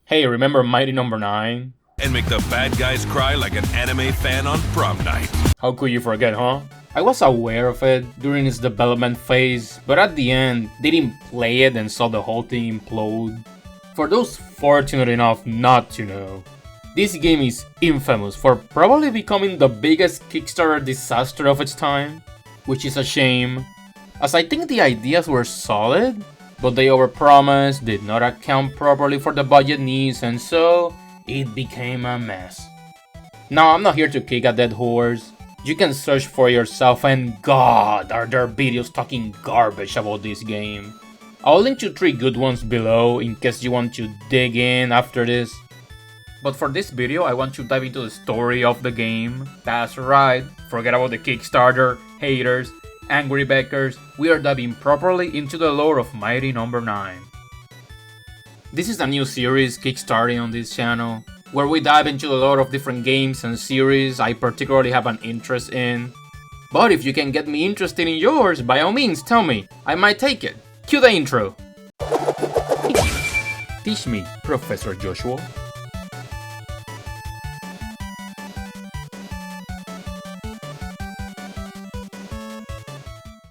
Hey, remember Mighty No.9? And make the bad guys cry like an anime fan on prom night. How could you forget, huh? I was aware of it during its development phase, but at the end, didn't play it and saw the whole thing implode. For those fortunate enough not to know, this game is infamous for probably becoming the biggest Kickstarter disaster of its time, which is a shame, as I think the ideas were solid, but they overpromised, did not account properly for the budget needs, and so it became a mess. Now, I'm not here to kick a dead horse. You can search for yourself, and God, are there videos talking garbage about this game. I'll link to 3 good ones below in case you want to dig in after this. But for this video, I want to dive into the story of the game. That's right, forget about the Kickstarter, haters, angry backers. We are diving properly into the lore of Mighty No.9. This is a new series kickstarting on this channel, where we dive into a lot of different games and series I particularly have an interest in. But if you can get me interested in yours, by all means tell me, I might take it. Cue the intro. Teach me, Professor Joshua.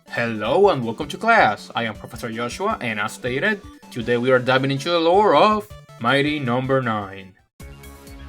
Hello and welcome to class. I am Professor Joshua, and as stated, today we are diving into the lore of Mighty No.9.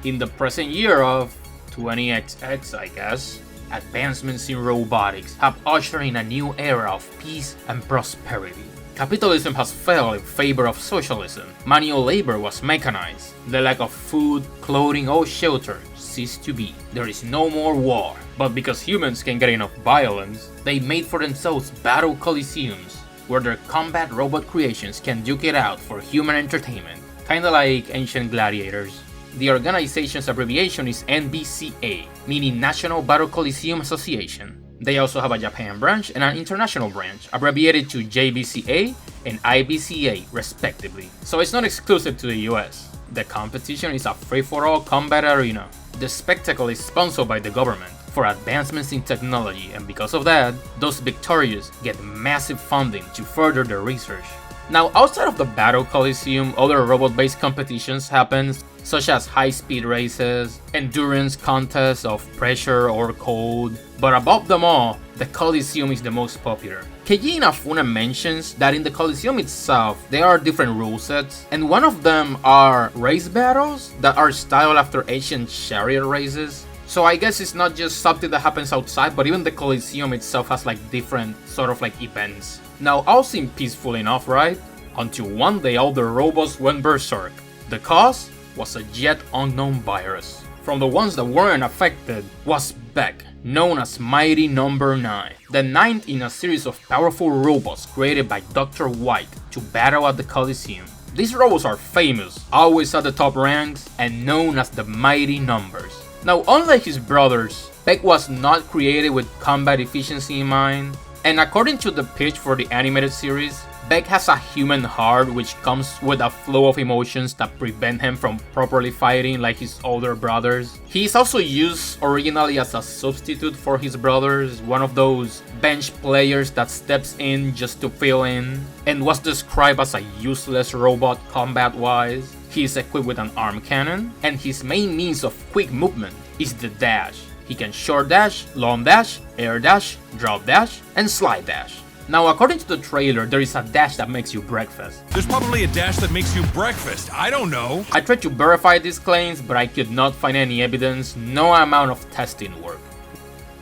In the present year of 20XX, I guess, advancements in robotics have ushered in a new era of peace and prosperity. Capitalism has failed in favor of socialism. Manual labor was mechanized. The lack of food, clothing, or shelter ceased to be. There is no more war. But because humans can get enough violence, they made for themselves battle coliseums, where their combat robot creations can duke it out for human entertainment, kinda like ancient gladiators. The organization's abbreviation is NBCA, meaning National Battle Coliseum Association. They also have a Japan branch and an international branch, abbreviated to JBCA and IBCA respectively, so it's not exclusive to the US. The competition is a free-for-all combat arena. The spectacle is sponsored by the government for advancements in technology, and because of that, those victorious get massive funding to further their research. Now, outside of the Battle Coliseum, other robot-based competitions happen, such as high-speed races, endurance contests of pressure or cold, but above them all, the Coliseum is the most popular. Keiji Inafune mentions that in the Coliseum itself, there are different rule sets, and one of them are race battles that are styled after ancient chariot races. So I guess it's not just something that happens outside, but even the Coliseum itself has like different sort of like events. Now, all seemed peaceful enough, right? Until one day all the robots went berserk. The cause was a yet unknown virus. From the ones that weren't affected was Beck, known as Mighty No.9, the 9th in a series of powerful robots created by Dr. White to battle at the Coliseum. These robots are famous, always at the top ranks, and known as the Mighty Numbers. Now, unlike his brothers, Beck was not created with combat efficiency in mind, and according to the pitch for the animated series, Beck has a human heart which comes with a flow of emotions that prevent him from properly fighting like his older brothers. He is also used originally as a substitute for his brothers, one of those bench players that steps in just to fill in, and was described as a useless robot combat-wise. He is equipped with an arm cannon, and his main means of quick movement is the dash. He can short dash, long dash, air dash, drop dash, and slide dash. Now, according to the trailer, there is a dash that makes you breakfast. There's probably a dash that makes you breakfast. I don't know. I tried to verify these claims, but I could not find any evidence. No amount of testing worked.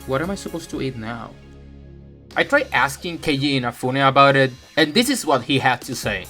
What am I supposed to eat now? I tried asking Keiji Inafune about it, and this is what he had to say.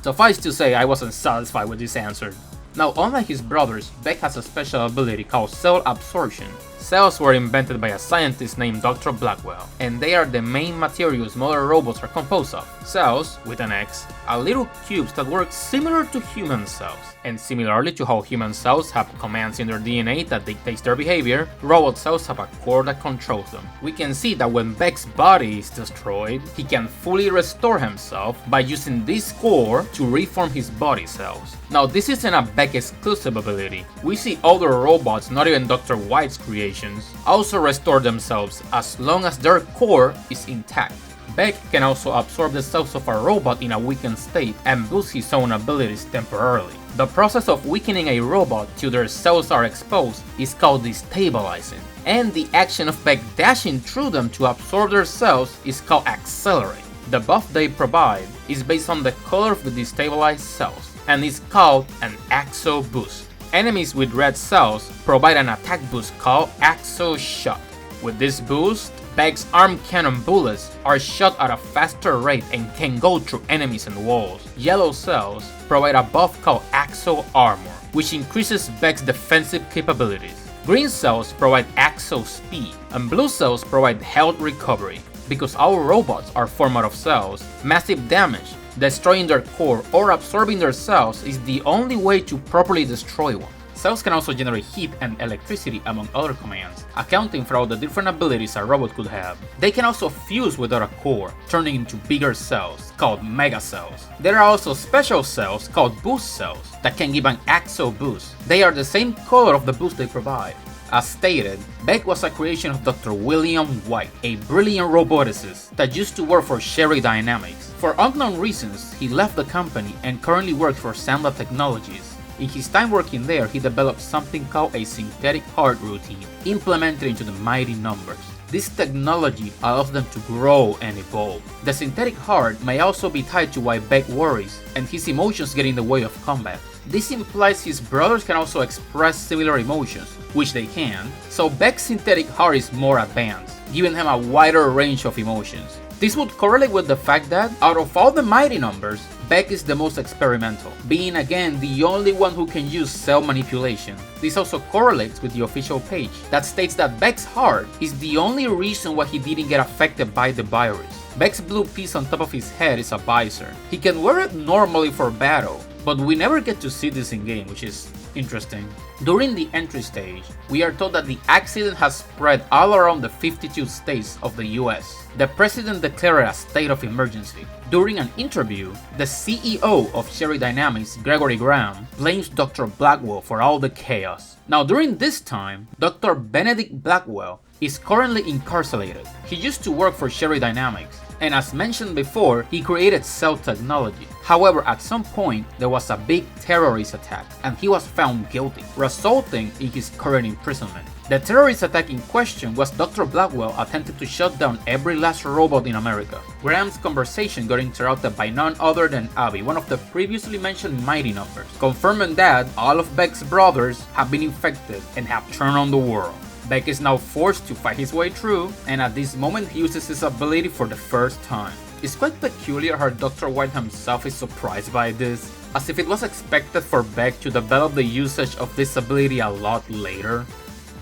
Suffice to say, I wasn't satisfied with this answer. Now, unlike his brothers, Beck has a special ability called cell absorption. Cells were invented by a scientist named Dr. Blackwell, and they are the main materials modern robots are composed of. Cells, with an X, are little cubes that work similar to human cells. And similarly to how human cells have commands in their DNA that dictates their behavior, robot cells have a core that controls them. We can see that when Beck's body is destroyed, he can fully restore himself by using this core to reform his body cells. Now, this isn't a Beck exclusive ability. We see other robots, not even Dr. White's creations, also restore themselves as long as their core is intact. Beck can also absorb the cells of a robot in a weakened state and boost his own abilities temporarily. The process of weakening a robot till their cells are exposed is called destabilizing, and the action of Beck dashing through them to absorb their cells is called accelerate. The buff they provide is based on the color of the destabilized cells and is called an Axo Boost. Enemies with red cells provide an attack boost called Axo Shot. With this boost, Beck's arm cannon bullets are shot at a faster rate and can go through enemies and walls. Yellow cells provide a buff called Axo Armor, which increases Beck's defensive capabilities. Green cells provide Axo Speed, and blue cells provide health recovery. Because all robots are formed out of cells, massive damage, destroying their core or absorbing their cells is the only way to properly destroy one. Cells can also generate heat and electricity among other commands, accounting for all the different abilities a robot could have. They can also fuse without a core, turning into bigger cells, called mega cells. There are also special cells called boost cells that can give an Axo boost. They are the same color of the boost they provide. As stated, Beck was a creation of Dr. William White, a brilliant roboticist that used to work for Sherry Dynamics. For unknown reasons, he left the company and currently works for Sanda Technologies. In his time working there, he developed something called a synthetic heart routine, implemented into the mighty numbers. This technology allows them to grow and evolve. The synthetic heart may also be tied to why Beck worries, and his emotions get in the way of combat. This implies his brothers can also express similar emotions, which they can, so Beck's synthetic heart is more advanced, giving him a wider range of emotions. This would correlate with the fact that, out of all the mighty numbers, Beck is the most experimental, being again the only one who can use cell manipulation. This also correlates with the official page that states that Beck's heart is the only reason why he didn't get affected by the virus. Beck's blue piece on top of his head is a visor. He can wear it normally for battle, but we never get to see this in game, which is interesting. During the entry stage, we are told that the accident has spread all around the 52 states of the US. The president declared a state of emergency. During an interview, the CEO of Sherry Dynamics, Gregory Graham, blames Dr. Blackwell for all the chaos. Now during this time, Dr. Benedict Blackwell is currently incarcerated. He used to work for Sherry Dynamics, and as mentioned before, he created cell technology. However, at some point, there was a big terrorist attack, and he was found guilty, resulting in his current imprisonment. The terrorist attack in question was Dr. Blackwell attempted to shut down every last robot in America. Graham's conversation got interrupted by none other than Abby, one of the previously mentioned mighty numbers, confirming that all of Beck's brothers have been infected and have turned on the world. Beck is now forced to fight his way through, and at this moment he uses his ability for the first time. It's quite peculiar how Dr. White himself is surprised by this, as if it was expected for Beck to develop the usage of this ability a lot later.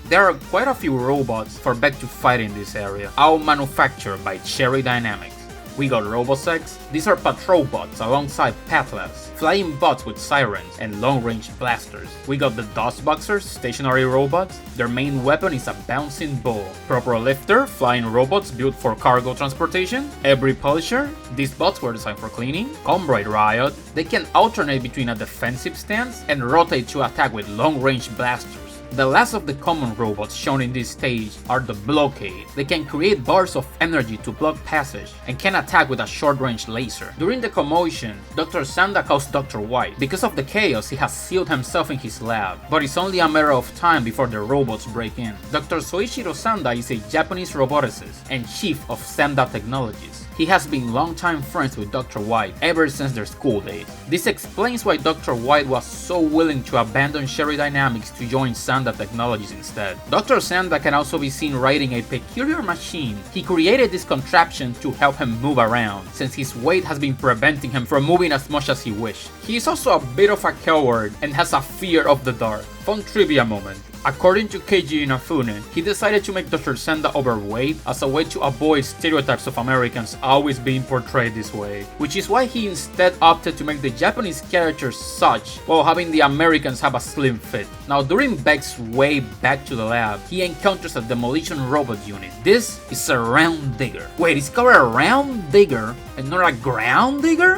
There are quite a few robots for Beck to fight in this area, all manufactured by Sherry Dynamics. We got Robosex. These are patrol bots alongside Pathless, flying bots with sirens and long-range blasters. We got the Dustboxers, stationary robots. Their main weapon is a bouncing ball. Proper Lifter, flying robots built for cargo transportation. Every Polisher, these bots were designed for cleaning. Combrite Riot, they can alternate between a defensive stance and rotate to attack with long-range blasters. The last of the common robots shown in this stage are the Blockade. They can create bars of energy to block passage and can attack with a short-range laser. During the commotion, Dr. Sanda calls Dr. White. Because of the chaos, he has sealed himself in his lab, but it's only a matter of time before the robots break in. Dr. Soichiro Sanda is a Japanese roboticist and chief of Sanda Technologies. He has been longtime friends with Dr. White ever since their school days. This explains why Dr. White was so willing to abandon Sherry Dynamics to join Sanda Technologies instead. Dr. Sanda can also be seen riding a peculiar machine. He created this contraption to help him move around, since his weight has been preventing him from moving as much as he wished. He is also a bit of a coward and has a fear of the dark. Fun trivia moment. According to Keiji Inafune, he decided to make Dr. Sanda overweight as a way to avoid stereotypes of Americans always being portrayed this way, which is why he instead opted to make the Japanese characters such while having the Americans have a slim fit. Now during Beck's way back to the lab, he encounters a demolition robot unit. This is a round digger. Wait, it's called a round digger and not a ground digger?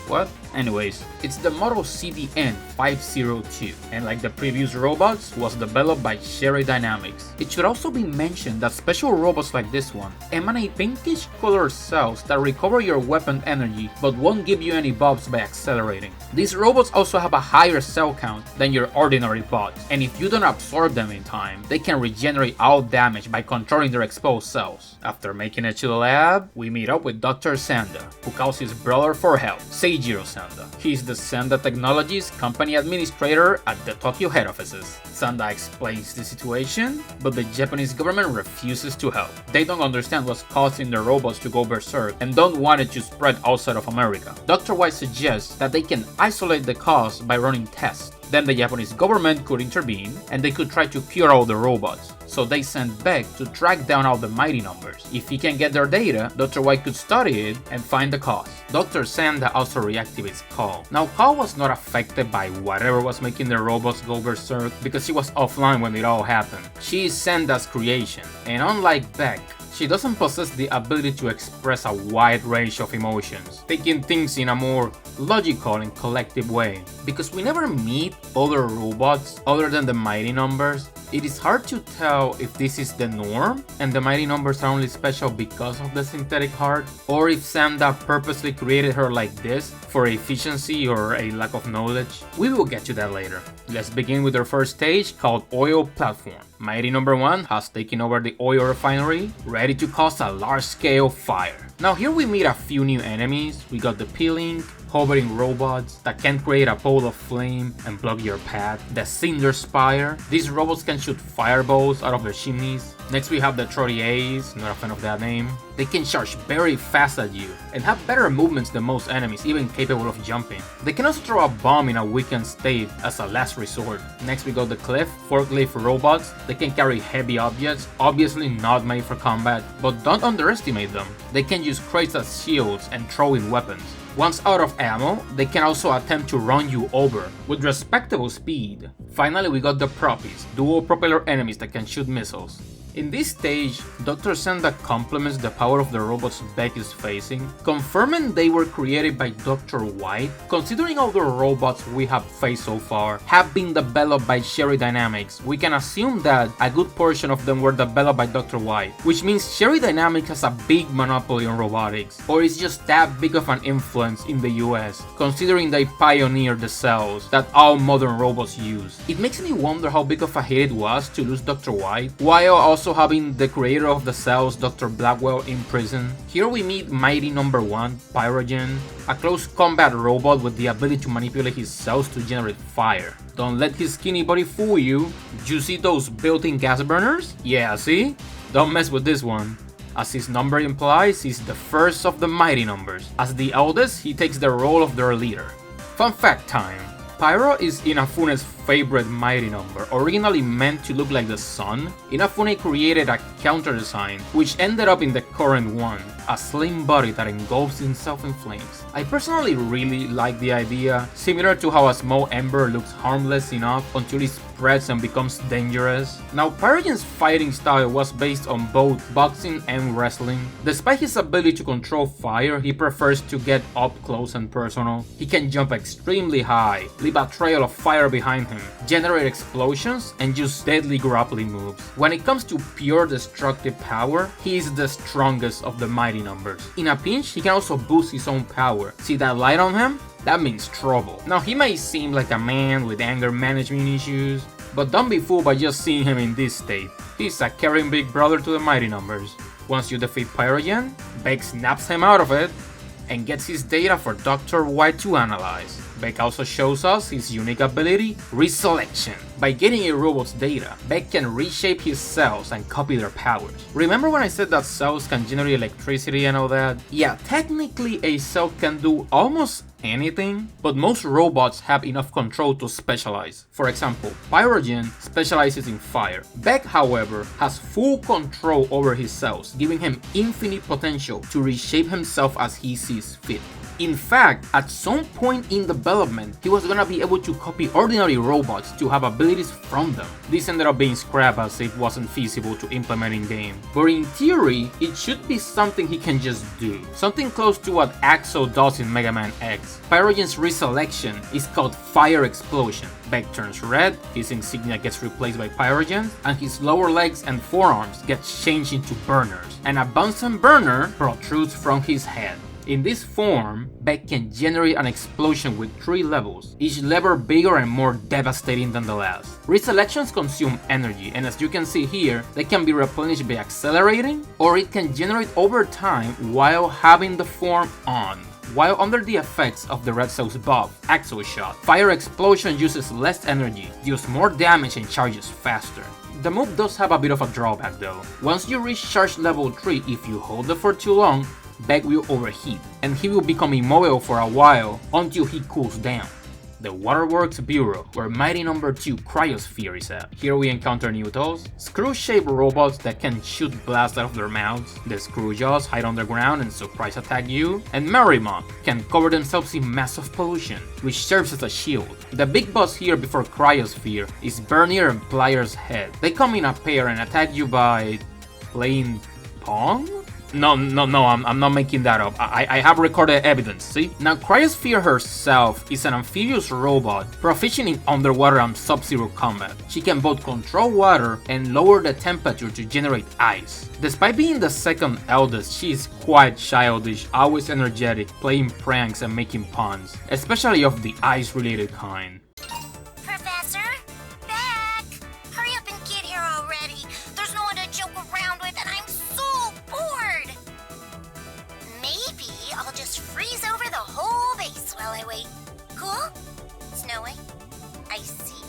What? Anyways, it's the model CDN-502, and like the previous robots, was developed by Sherry Dynamics. It should also be mentioned that special robots like this one emanate pinkish colored cells that recover your weapon energy but won't give you any buffs by accelerating. These robots also have a higher cell count than your ordinary bots, and if you don't absorb them in time, they can regenerate all damage by controlling their exposed cells. After making it to the lab, we meet up with Dr. Sanda, who calls his brother for help, Seijiro Sanda. He's the Sanda Technologies company administrator at the Tokyo head offices. Sanda explains the situation, but the Japanese government refuses to help. They don't understand what's causing the robots to go berserk and don't want it to spread outside of America. Dr. White suggests that they can isolate the cause by running tests. Then the Japanese government could intervene and they could try to cure all the robots. So they sent Beck to track down all the mighty numbers. If he can get their data, Dr. White could study it and find the cause. Dr. Sanda also reactivates Call. Now Call was not affected by whatever was making the robots go berserk because she was offline when it all happened. She is Sanda's creation, and unlike Beck, she doesn't possess the ability to express a wide range of emotions, taking things in a more logical and collective way. Because we never meet other robots other than the mighty numbers, it is hard to tell if this is the norm and the mighty numbers are only special because of the synthetic heart, or if Sanda purposely created her like this for efficiency or a lack of knowledge. We will get to that later. Let's begin with our first stage called Oil Platform. Mighty number 1 has taken over the oil refinery, ready to cause a large-scale fire. Now here we meet a few new enemies. We got the Peeling, hovering robots that can create a ball of flame and block your path, the Cinder Spire. These robots can shoot fireballs out of their chimneys. Next we have the Trottiers, not a fan of that name. They can charge very fast at you and have better movements than most enemies, even capable of jumping. They can also throw a bomb in a weakened state as a last resort. Next we got the Cliff, forklift robots. They can carry heavy objects, obviously not made for combat, but don't underestimate them. They can use crates as shields and throw in weapons. Once out of ammo, they can also attempt to run you over with respectable speed. Finally, we got the Proppies, dual propeller enemies that can shoot missiles. In this stage, Dr. Sanda complements the power of the robots Beck is facing, confirming they were created by Dr. White. Considering all the robots we have faced so far have been developed by Sherry Dynamics, we can assume that a good portion of them were developed by Dr. White, which means Sherry Dynamics has a big monopoly on robotics, or is just that big of an influence in the US, considering they pioneered the cells that all modern robots use. It makes me wonder how big of a hit it was to lose Dr. White, while also having the creator of the cells, Dr. Blackwell, in prison. Here we meet Mighty number 1, Pyrogen, a close combat robot with the ability to manipulate his cells to generate fire. Don't let his skinny body fool you. Do you see those built-in gas burners? Yeah, see? Don't mess with this one. As his number implies, he's the first of the mighty numbers. As the eldest, he takes the role of their leader. Fun fact time. Pyro is Inafune's favorite mighty number, originally meant to look like the sun. Inafune created a counter design, which ended up in the current one, a slim body that engulfs himself in flames. I personally really like the idea, similar to how a small ember looks harmless enough until it spreads and becomes dangerous. Now, Pyrogen's fighting style was based on both boxing and wrestling. Despite his ability to control fire, he prefers to get up close and personal. He can jump extremely high, leave a trail of fire behind him, generate explosions, and use deadly grappling moves. When it comes to pure destructive power, he is the strongest of the mighty numbers. In a pinch, he can also boost his own power. See that light on him? That means trouble. Now, he may seem like a man with anger management issues, but don't be fooled by just seeing him in this state. He's a caring big brother to the mighty numbers. Once you defeat Pyrogen, Beck snaps him out of it and gets his data for Dr. White to analyze. Beck also shows us his unique ability, Reselection. By getting a robot's data, Beck can reshape his cells and copy their powers. Remember when I said that cells can generate electricity and all that? Yeah, technically a cell can do almost anything, but most robots have enough control to specialize. For example, Pyrogen specializes in fire. Beck, however, has full control over his cells, giving him infinite potential to reshape himself as he sees fit. In fact, at some point in development, he was gonna be able to copy ordinary robots to have abilities from them. This ended up being scrapped as it wasn't feasible to implement in-game. But in theory, it should be something he can just do. Something close to what Axo does in Mega Man X. Pyrogen's reselection is called Fire Explosion. Beck turns red, his insignia gets replaced by Pyrogen, and his lower legs and forearms get changed into burners, and a Bunsen burner protrudes from his head. In this form, Beck can generate an explosion with 3 levels, each level bigger and more devastating than the last. Reselections consume energy, and as you can see here, they can be replenished by accelerating, or it can generate over time while having the form on. While under the effects of the Red Cell's buff, Axo Shot, Fire Explosion uses less energy, deals more damage and charges faster. The move does have a bit of a drawback though. Once you reach charge level 3, if you hold it for too long, Beck will overheat, and he will become immobile for a while until he cools down. The Waterworks Bureau, where Mighty No. 2 Cryosphere is at. Here we encounter new tools, screw-shaped robots that can shoot blasts out of their mouths, the Screwjaws hide underground and surprise attack you, and Merrymouth can cover themselves in massive pollution, which serves as a shield. The big boss here before Cryosphere is Bernier and Pliers Head. They come in a pair and attack you by playing Pong? No, I'm not making that up. I have recorded evidence, see? Now, Cryosphere herself is an amphibious robot proficient in underwater and sub-zero combat. She can both control water and lower the temperature to generate ice. Despite being the second eldest, she is quite childish, always energetic, playing pranks and making puns, especially of the ice-related kind. Professor? Beck! Hurry up and get here already! There's no one to joke around with and I'm so bored! Maybe I'll just freeze over the whole base while I wait. Cool? Snowy? I see.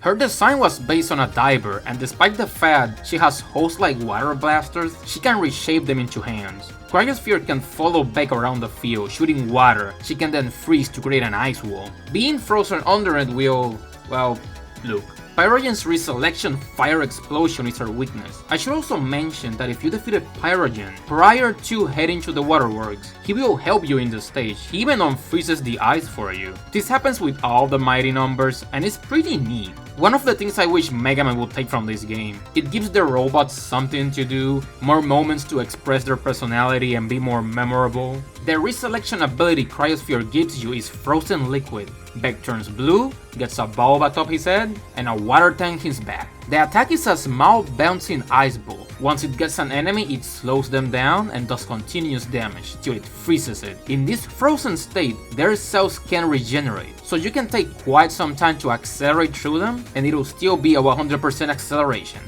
Her design was based on a diver, and despite the fact she has hosts like water blasters, she can reshape them into hands. Cryosphere can follow Beck around the field, shooting water. She can then freeze to create an ice wall. Being frozen under it will, well, look. Pyrogen's reselection Fire Explosion is her weakness. I should also mention that if you defeated Pyrogen prior to heading to the waterworks, he will help you in the stage. He even unfreezes the ice for you. This happens with all the Mighty Numbers, and it's pretty neat. One of the things I wish Mega Man would take from this game, it gives the robots something to do, more moments to express their personality and be more memorable. The reselection ability Cryosphere gives you is Frozen Liquid. Beck turns blue, gets a bulb atop his head, and a water tank his back. The attack is a small bouncing ice ball. Once it gets an enemy, it slows them down and does continuous damage till it freezes it. In this frozen state, their cells can regenerate, so you can take quite some time to accelerate through them, and it'll still be a 100% acceleration.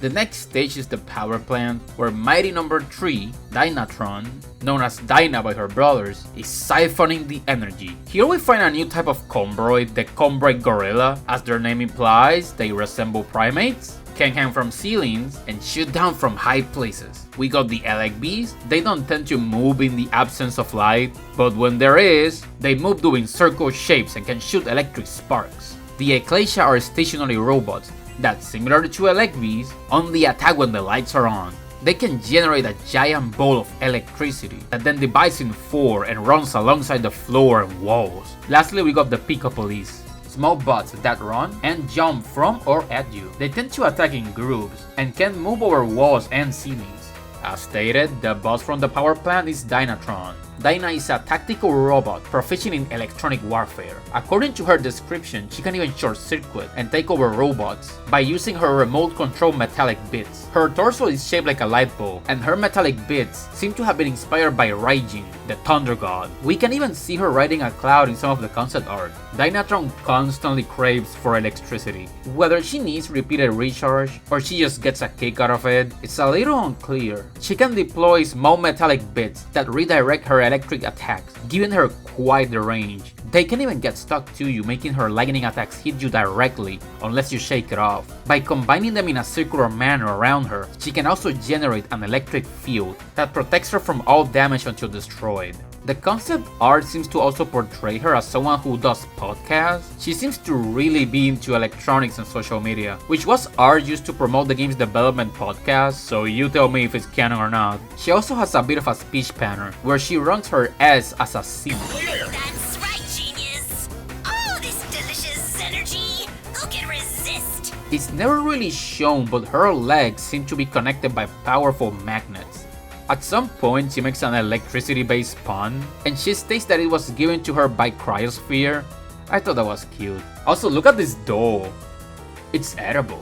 The next stage is the power plant, where Mighty No. 3, Dynatron, known as Dyna by her brothers, is siphoning the energy. Here we find a new type of Combroid, the Combroid Gorilla. As their name implies, they resemble primates, can hang from ceilings, and shoot down from high places. We got the Elec Bees. They don't tend to move in the absence of light, but when there is, they move doing circle shapes and can shoot electric sparks. The Eclasia are stationary robots that, similar to Elec Bees, only attack when the lights are on. They can generate a giant ball of electricity that then divides in 4 and runs alongside the floor and walls. Lastly, we got the Pico Police. Small bots that run and jump from or at you. They tend to attack in groups and can move over walls and ceilings. As stated, the boss from the power plant is Dynatron. Dyna is a tactical robot proficient in electronic warfare. According to her description, she can even short-circuit and take over robots by using her remote-controlled metallic bits. Her torso is shaped like a light bulb, and her metallic bits seem to have been inspired by Raijin, the Thunder God. We can even see her riding a cloud in some of the concept art. Dynatron constantly craves for electricity. Whether she needs repeated recharge or she just gets a kick out of it, it's a little unclear. She can deploy small metallic bits that redirect her electric attacks, giving her quite the range. They can even get stuck to you, making her lightning attacks hit you directly unless you shake it off. By combining them in a circular manner around her, she can also generate an electric field that protects her from all damage until destroyed. The concept art seems to also portray her as someone who does podcasts. She seems to really be into electronics and social media, which was art used to promote the game's development podcast, so you tell me if it's canon or not. She also has a bit of a speech pattern, where she runs her S as a C. That's right, genius! Oh, this delicious energy! Who can resist? It's never really shown, but her legs seem to be connected by powerful magnets. At some point, she makes an electricity-based pun, and she states that it was given to her by Cryosphere. I thought that was cute. Also, look at this doll. It's edible.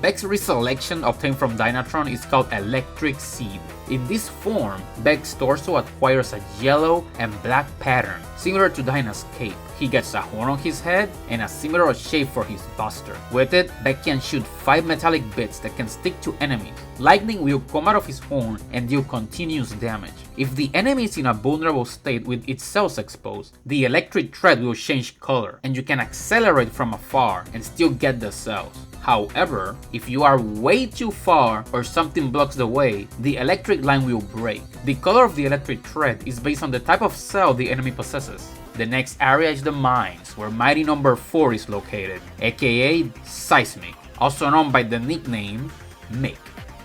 Beck's reselection obtained from Dynatron is called Electric Seed. In this form, Beck's torso acquires a yellow and black pattern, similar to Dyna's cape. He gets a horn on his head and a similar shape for his buster. With it, Beck can shoot 5 metallic bits that can stick to enemies. Lightning will come out of his horn and deal continuous damage. If the enemy is in a vulnerable state with its cells exposed, the electric thread will change color, and you can accelerate from afar and still get the cells. However, if you are way too far or something blocks the way, the electric line will break. The color of the electric thread is based on the type of cell the enemy possesses. The next area is the mines, where Mighty No. 4 is located, aka Seismic, also known by the nickname Mick.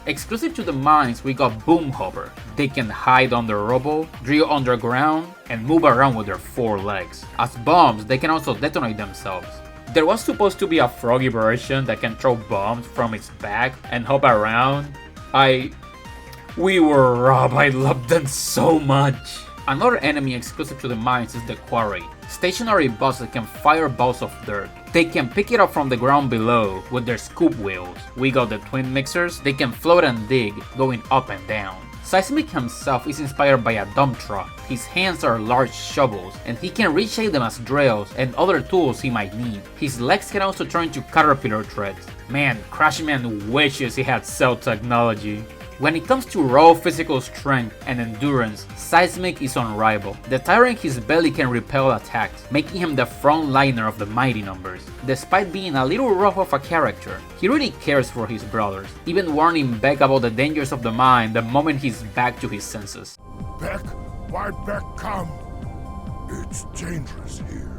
Exclusive to the mines, we got Boom Hover. They can hide under rubble, drill underground, and move around with their 4 legs. As bombs, they can also detonate themselves. There was supposed to be a froggy version that can throw bombs from its back and hop around. We were robbed, I loved them so much. Another enemy exclusive to the mines is the Quarry. Stationary boss that can fire balls of dirt. They can pick it up from the ground below with their scoop wheels. We got the twin mixers, they can float and dig, going up and down. Seismic himself is inspired by a dump truck. His hands are large shovels, and he can reshape them as drills and other tools he might need. His legs can also turn into caterpillar threads. Man, Crashman wishes he had cell technology. When it comes to raw physical strength and endurance, Seismic is unrivaled. The tire in his belly can repel attacks, making him the frontliner of the Mighty Numbers. Despite being a little rough of a character, he really cares for his brothers, even warning Beck about the dangers of the mine the moment he's back to his senses. Beck? Why Beck come? It's dangerous here.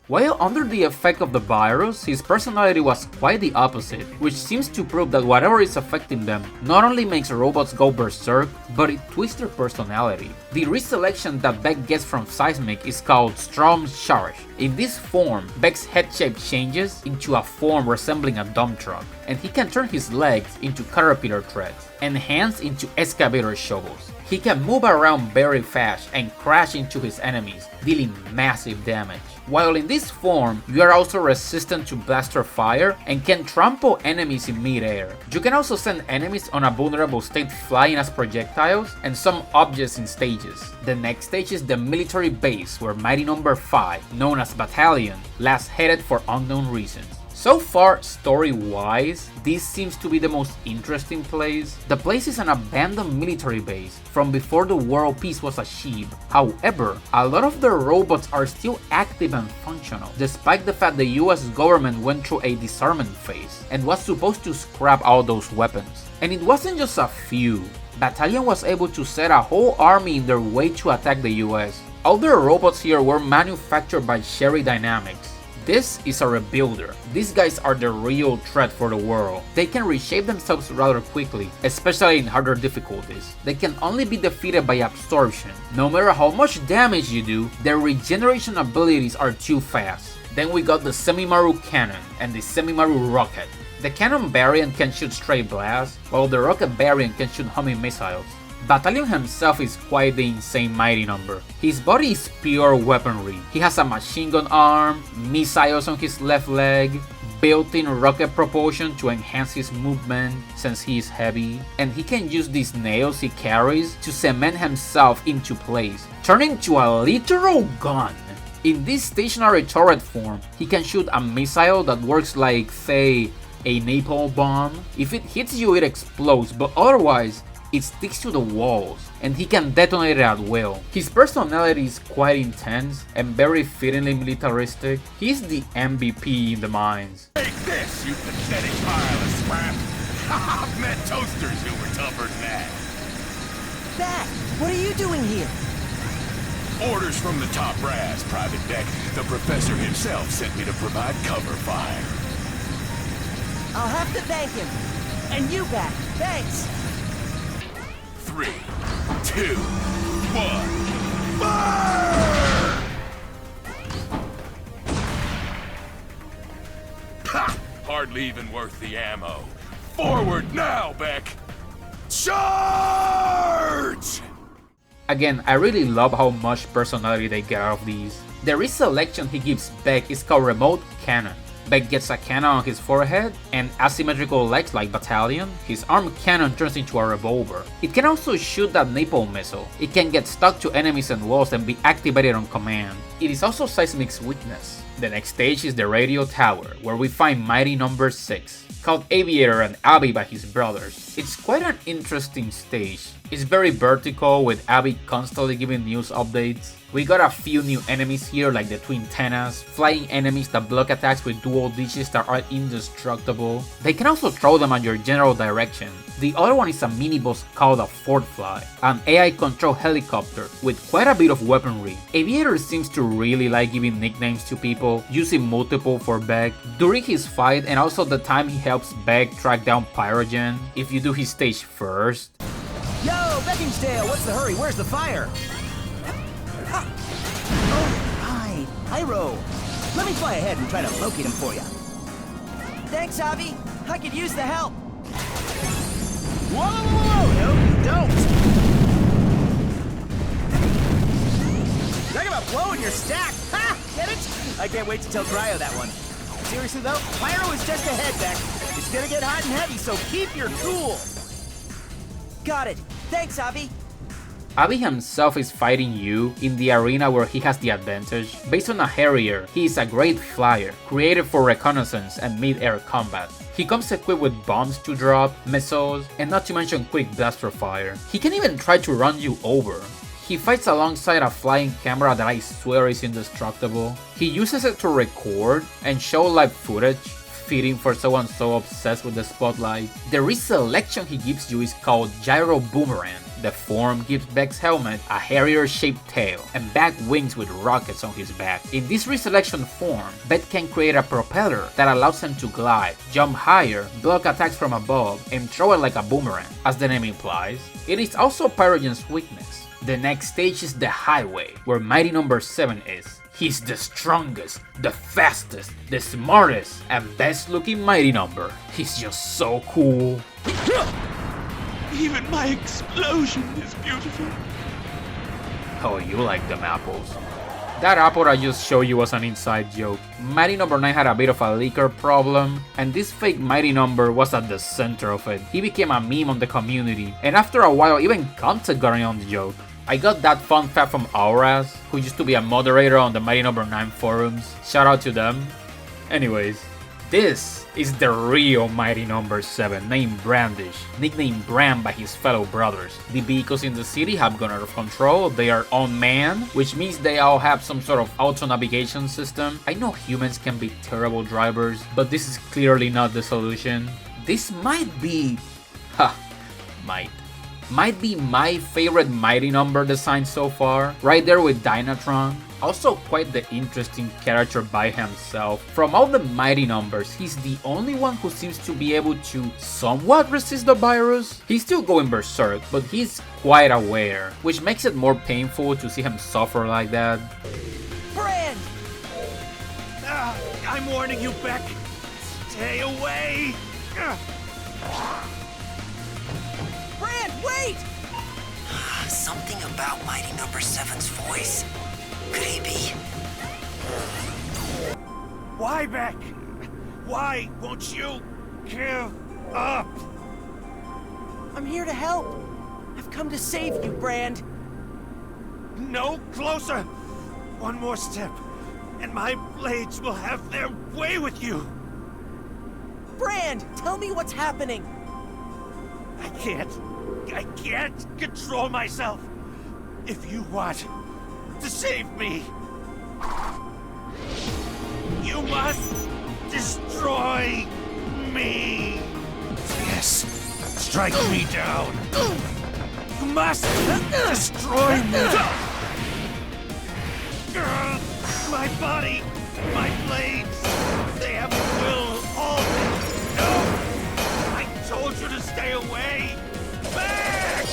While under the effect of the virus, his personality was quite the opposite, which seems to prove that whatever is affecting them not only makes robots go berserk, but it twists their personality. The reselection that Beck gets from Seismic is called Storm Charge. In this form, Beck's head shape changes into a form resembling a dump truck, and he can turn his legs into caterpillar threads, and hands into excavator shovels. He can move around very fast and crash into his enemies, dealing massive damage. While in this form, you are also resistant to blaster fire and can trample enemies in mid-air. You can also send enemies on a vulnerable state flying as projectiles and some objects in stages. The next stage is the military base where Mighty No. 5, known as Battalion, last headed for unknown reasons. So far, story-wise, this seems to be the most interesting place. The place is an abandoned military base from before the world peace was achieved. However, a lot of the robots are still active and functional, despite the fact the US government went through a disarmament phase and was supposed to scrap all those weapons. And it wasn't just a few. Battalion was able to set a whole army in their way to attack the US. All the robots here were manufactured by Sherry Dynamics. This is a rebuilder. These guys are the real threat for the world. They can reshape themselves rather quickly, especially in harder difficulties. They can only be defeated by absorption. No matter how much damage you do, their regeneration abilities are too fast. Then we got the Semimaru Cannon and the Semimaru Rocket. The cannon variant can shoot straight blasts, while the rocket variant can shoot homing missiles. Battalion himself is quite the insane Mighty Number. His body is pure weaponry. He has a machine gun arm, missiles on his left leg, built-in rocket propulsion to enhance his movement since he is heavy, and he can use these nails he carries to cement himself into place, turning into a literal gun. In this stationary turret form, he can shoot a missile that works like, say, a napalm bomb. If it hits you, it explodes, but otherwise, it sticks to the walls, and he can detonate it at will. His personality is quite intense and very fittingly militaristic. He's the MVP in the mines. Take this, you pathetic pile of scrap! I've met toasters who were tougher than that. Beck, what are you doing here? Orders from the top brass, Private Beck. The professor himself sent me to provide cover fire. I'll have to thank him. And you back. Thanks. 3, 2, 1, fire! Ha! Hardly even worth the ammo. Forward now, Beck! Charge! Again, I really love how much personality they get out of these. The reselection he gives Beck is called Remote Cannon. Beck gets a cannon on his forehead and asymmetrical legs like Battalion. His arm cannon turns into a revolver. It can also shoot that napalm missile. It can get stuck to enemies and walls and be activated on command. It is also Seismic's weakness. The next stage is the radio tower, where we find Mighty No. 6, called Aviator and Abby by his brothers. It's quite an interesting stage. It's very vertical, with Abby constantly giving news updates. We got a few new enemies here, like the Twin Tenas, flying enemies that block attacks with dual dishes that are indestructible. They can also throw them at your general direction. The other one is a mini-boss called a Fort Fly, an AI-controlled helicopter with quite a bit of weaponry. Aviator seems to really like giving nicknames to people, using multiple for Beck. During his fight and also the time he helps Beck track down Pyrogen, if you do his stage first. Yo, Beckingsdale, what's the hurry? Where's the fire? Oh, right. Pyro. Let me fly ahead and try to locate him for you. Thanks, Avi. I could use the help. Whoa, no, you don't. Talk about blowing your stack. Ha! Get it? I can't wait to tell Cryo that one. Seriously though, Pyro is just ahead, Beck. It's gonna get hot and heavy, so keep your cool. Got it. Thanks, Avi. Abby himself is fighting you in the arena where he has the advantage. Based on a Harrier, he is a great flyer, created for reconnaissance and mid-air combat. He comes equipped with bombs to drop, missiles, and not to mention quick blaster fire. He can even try to run you over. He fights alongside a flying camera that I swear is indestructible. He uses it to record and show live footage, fitting for someone so obsessed with the spotlight. The reselection he gives you is called Gyro Boomerang. The form gives Beck's helmet a Harrier-shaped tail and back wings with rockets on his back. In this reselection form, Beck can create a propeller that allows him to glide, jump higher, block attacks from above, and throw it like a boomerang, as the name implies. It is also Pyrogen's weakness. The next stage is the highway, where Mighty No. 7 is. He's the strongest, the fastest, the smartest, and best looking Mighty Number. He's just so cool. Even my explosion is beautiful. Oh, you like them apples. That apple I just showed you was an inside joke. Mighty No. 9 had a bit of a leaker problem, and this fake Mighty Number was at the center of it. He became a meme on the community, and after a while even Content got in on the joke. I got that fun fact from Auras, who used to be a moderator on the Mighty No. 9 forums. Shout out to them. Anyways, this is the real Mighty No. 7, named Brandish, nicknamed Bram by his fellow brothers. The vehicles in the city have gone out of control. They are unmanned, which means they all have some sort of auto-navigation system. I know humans can be terrible drivers, but this is clearly not the solution. This might be... might be my favorite Mighty Number design so far, right there with Dynatron. Also quite the interesting character by himself. From all the Mighty Numbers, he's the only one who seems to be able to somewhat resist the virus. He's still going berserk, but he's quite aware, which makes it more painful to see him suffer like that. Brand! I'm warning you, Beck. Stay away. Brand, wait! Something about Mighty No. 7's voice. Could he be? Why, Beck? Why won't you give up? I'm here to help. I've come to save you, Brand. No closer. One more step, and my blades will have their way with you. Brand, tell me what's happening. I can't control myself. If you want to save me, you must destroy me. Yes, strike me down. You must destroy me. My body, my blades, they have will all this. No! I told you to stay away! Back!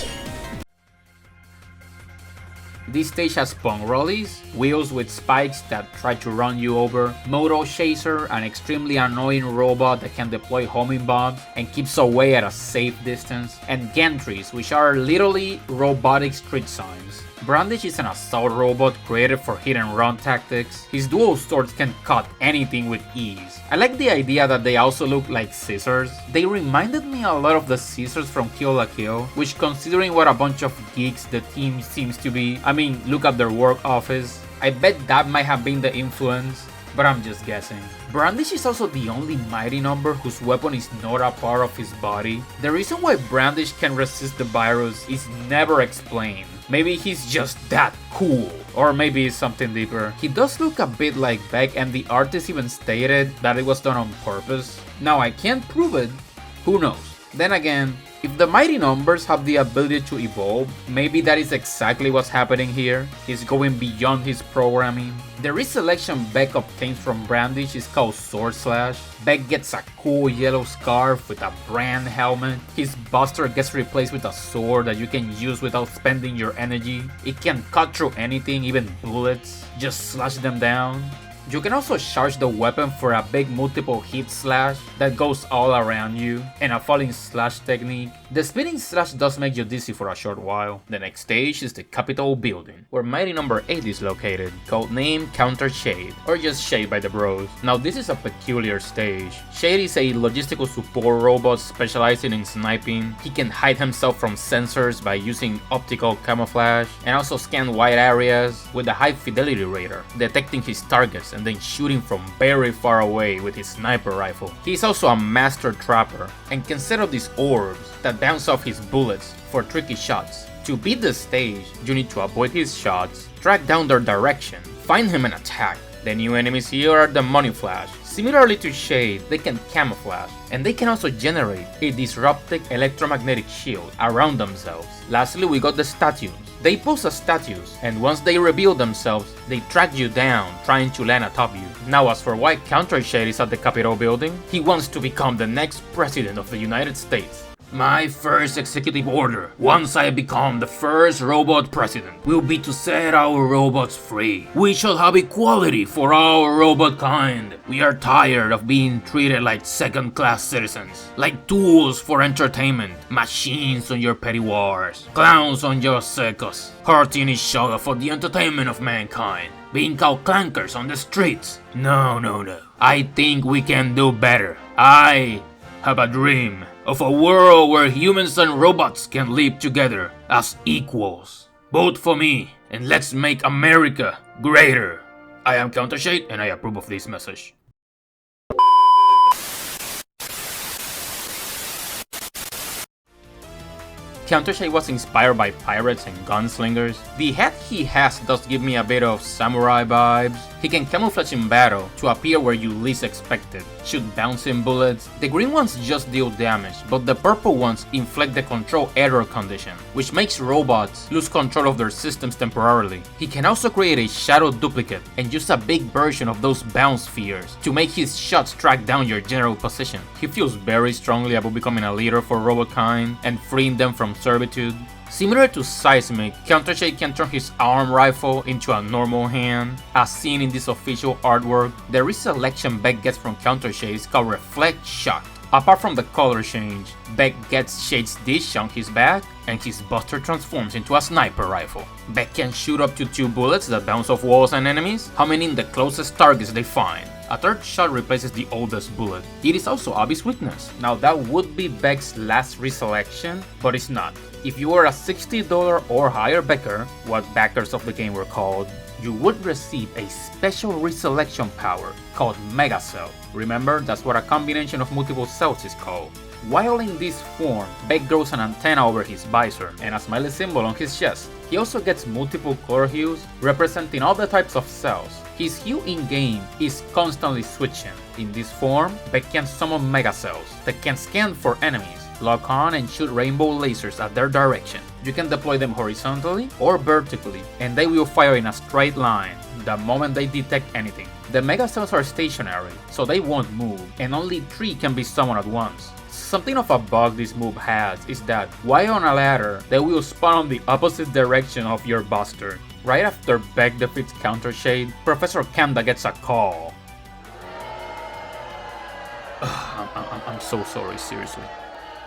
This stage has punk rollies, wheels with spikes that try to run you over, Moto Chaser, an extremely annoying robot that can deploy homing bombs and keeps away at a safe distance, and gantries, which are literally robotic street signs. Brandish is an assault robot created for hit and run tactics. His dual swords can cut anything with ease. I like the idea that they also look like scissors. They reminded me a lot of the scissors from Kill la Kill, which considering what a bunch of geeks the team seems to be, I mean, look at their work office. I bet that might have been the influence, but I'm just guessing. Brandish is also the only mighty number whose weapon is not a part of his body. The reason why Brandish can resist the virus is never explained. Maybe he's just that cool, or maybe it's something deeper. He does look a bit like Beck, and the artist even stated that it was done on purpose. Now I can't prove it, who knows? Then again, if the mighty numbers have the ability to evolve, maybe that is exactly what's happening here. He's going beyond his programming. The reselection Beck obtains from Brandish is called Sword Slash. Beck gets a cool yellow scarf with a brand helmet. His Buster gets replaced with a sword that you can use without spending your energy. It can cut through anything, even bullets. Just slash them down. You can also charge the weapon for a big multiple hit slash that goes all around you, and a falling slash technique. The spinning slash does make you dizzy for a short while. The next stage is the Capitol building, where mighty number 8 is located, codename Counter Shade, or just Shade by the bros. Now this is a peculiar stage. Shade is a logistical support robot specializing in sniping. He can hide himself from sensors by using optical camouflage, and also scan wide areas with a high fidelity radar, detecting his targets and then shooting from very far away with his sniper rifle. He is also a master trapper and can set up these orbs that bounce off his bullets for tricky shots. To beat the stage, you need to avoid his shots, track down their direction, find him and attack. The new enemies here are the Money Flash. Similarly to Shade, they can camouflage, and they can also generate a disruptive electromagnetic shield around themselves. Lastly, we got the statues. They pose as statues, and once they reveal themselves, they track you down, trying to land atop you. Now as for why Counter Shade is at the Capitol building, he wants to become the next president of the United States. My first executive order, once I become the first robot president, will be to set our robots free. We shall have equality for our robot kind. We are tired of being treated like second-class citizens, like tools for entertainment, machines on your petty wars, clowns on your circus, hurting each other for the entertainment of mankind, being called clankers on the streets. No. I think we can do better. I have a dream of a world where humans and robots can live together as equals. Vote for me and let's make America greater. I am Counter Shade and I approve of this message. Counter Shade was inspired by pirates and gunslingers. The hat he has does give me a bit of samurai vibes. He can camouflage in battle to appear where you least expect it, shoot bouncing bullets. The green ones just deal damage, but the purple ones inflict the control error condition, which makes robots lose control of their systems temporarily. He can also create a shadow duplicate and use a big version of those bounce spheres to make his shots track down your general position. He feels very strongly about becoming a leader for robotkind and freeing them from servitude. Similar to Seismic, Counter Shade can turn his arm rifle into a normal hand. As seen in this official artwork, the reselection Beck gets from Counter Shade is called Reflect Shot. Apart from the color change, Beck gets Shade's dish on his back, and his Buster transforms into a sniper rifle. Beck can shoot up to 2 bullets that bounce off walls and enemies, homing in the closest targets they find. A third shot replaces the oldest bullet. It is also Abby's weakness. Now that would be Beck's last reselection, but it's not. If you were a $60 or higher backer, what backers of the game were called, you would receive a special reselection power called Mega Cell. Remember, that's what a combination of multiple cells is called. While in this form, Beck grows an antenna over his visor and a smiley symbol on his chest. He also gets multiple color hues representing all the types of cells. His hue in-game is constantly switching. In this form, Beck can summon Mega Cells that can scan for enemies, lock on and shoot rainbow lasers at their direction. You can deploy them horizontally or vertically, and they will fire in a straight line the moment they detect anything. The Megastones are stationary, so they won't move, and only 3 can be summoned at once. Something of a bug this move has is that, while on a ladder, they will spawn on the opposite direction of your buster. Right after Beck defeats Counter Shade, Professor Kanda gets a call. I'm so sorry, seriously.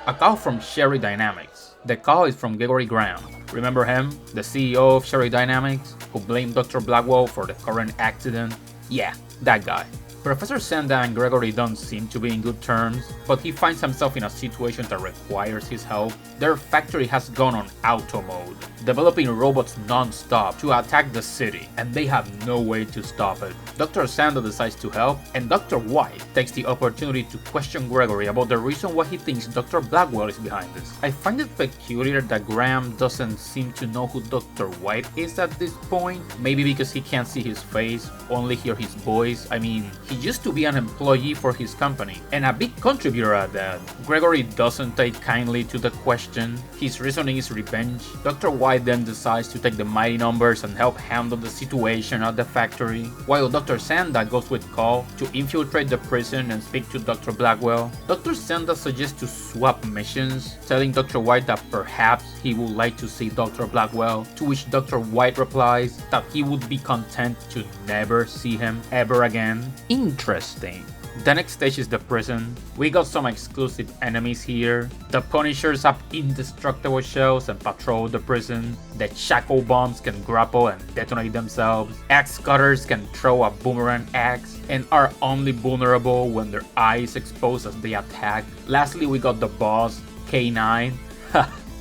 A call from Sherry Dynamics. The call is from Gregory Graham. Remember him? The CEO of Sherry Dynamics, who blamed Dr. Blackwell for the current accident? Yeah, that guy. Professor Sanda and Gregory don't seem to be in good terms, but he finds himself in a situation that requires his help. Their factory has gone on auto mode, developing robots non-stop to attack the city, and they have no way to stop it. Dr. Sanda decides to help, and Dr. White takes the opportunity to question Gregory about the reason why he thinks Dr. Blackwell is behind this. I find it peculiar that Graham doesn't seem to know who Dr. White is at this point, maybe because he can't see his face, only hear his voice. I mean, he used to be an employee for his company, and a big contributor at that. Gregory doesn't take kindly to the question. His reasoning is revenge. Dr. White then decides to take the mighty numbers and help handle the situation at the factory, while Dr. Sanda goes with Call to infiltrate the prison and speak to Dr. Blackwell. Dr. Sanda suggests to swap missions, telling Dr. White that perhaps he would like to see Dr. Blackwell, to which Dr. White replies that he would be content to never see him ever again. Interesting. The next stage is the prison. We got some exclusive enemies here. The Punishers have indestructible shells and patrol the prison. The Shackle Bombs can grapple and detonate themselves. Axe Cutters can throw a boomerang axe and are only vulnerable when their eye is exposed as they attack. Lastly, we got the boss, K9.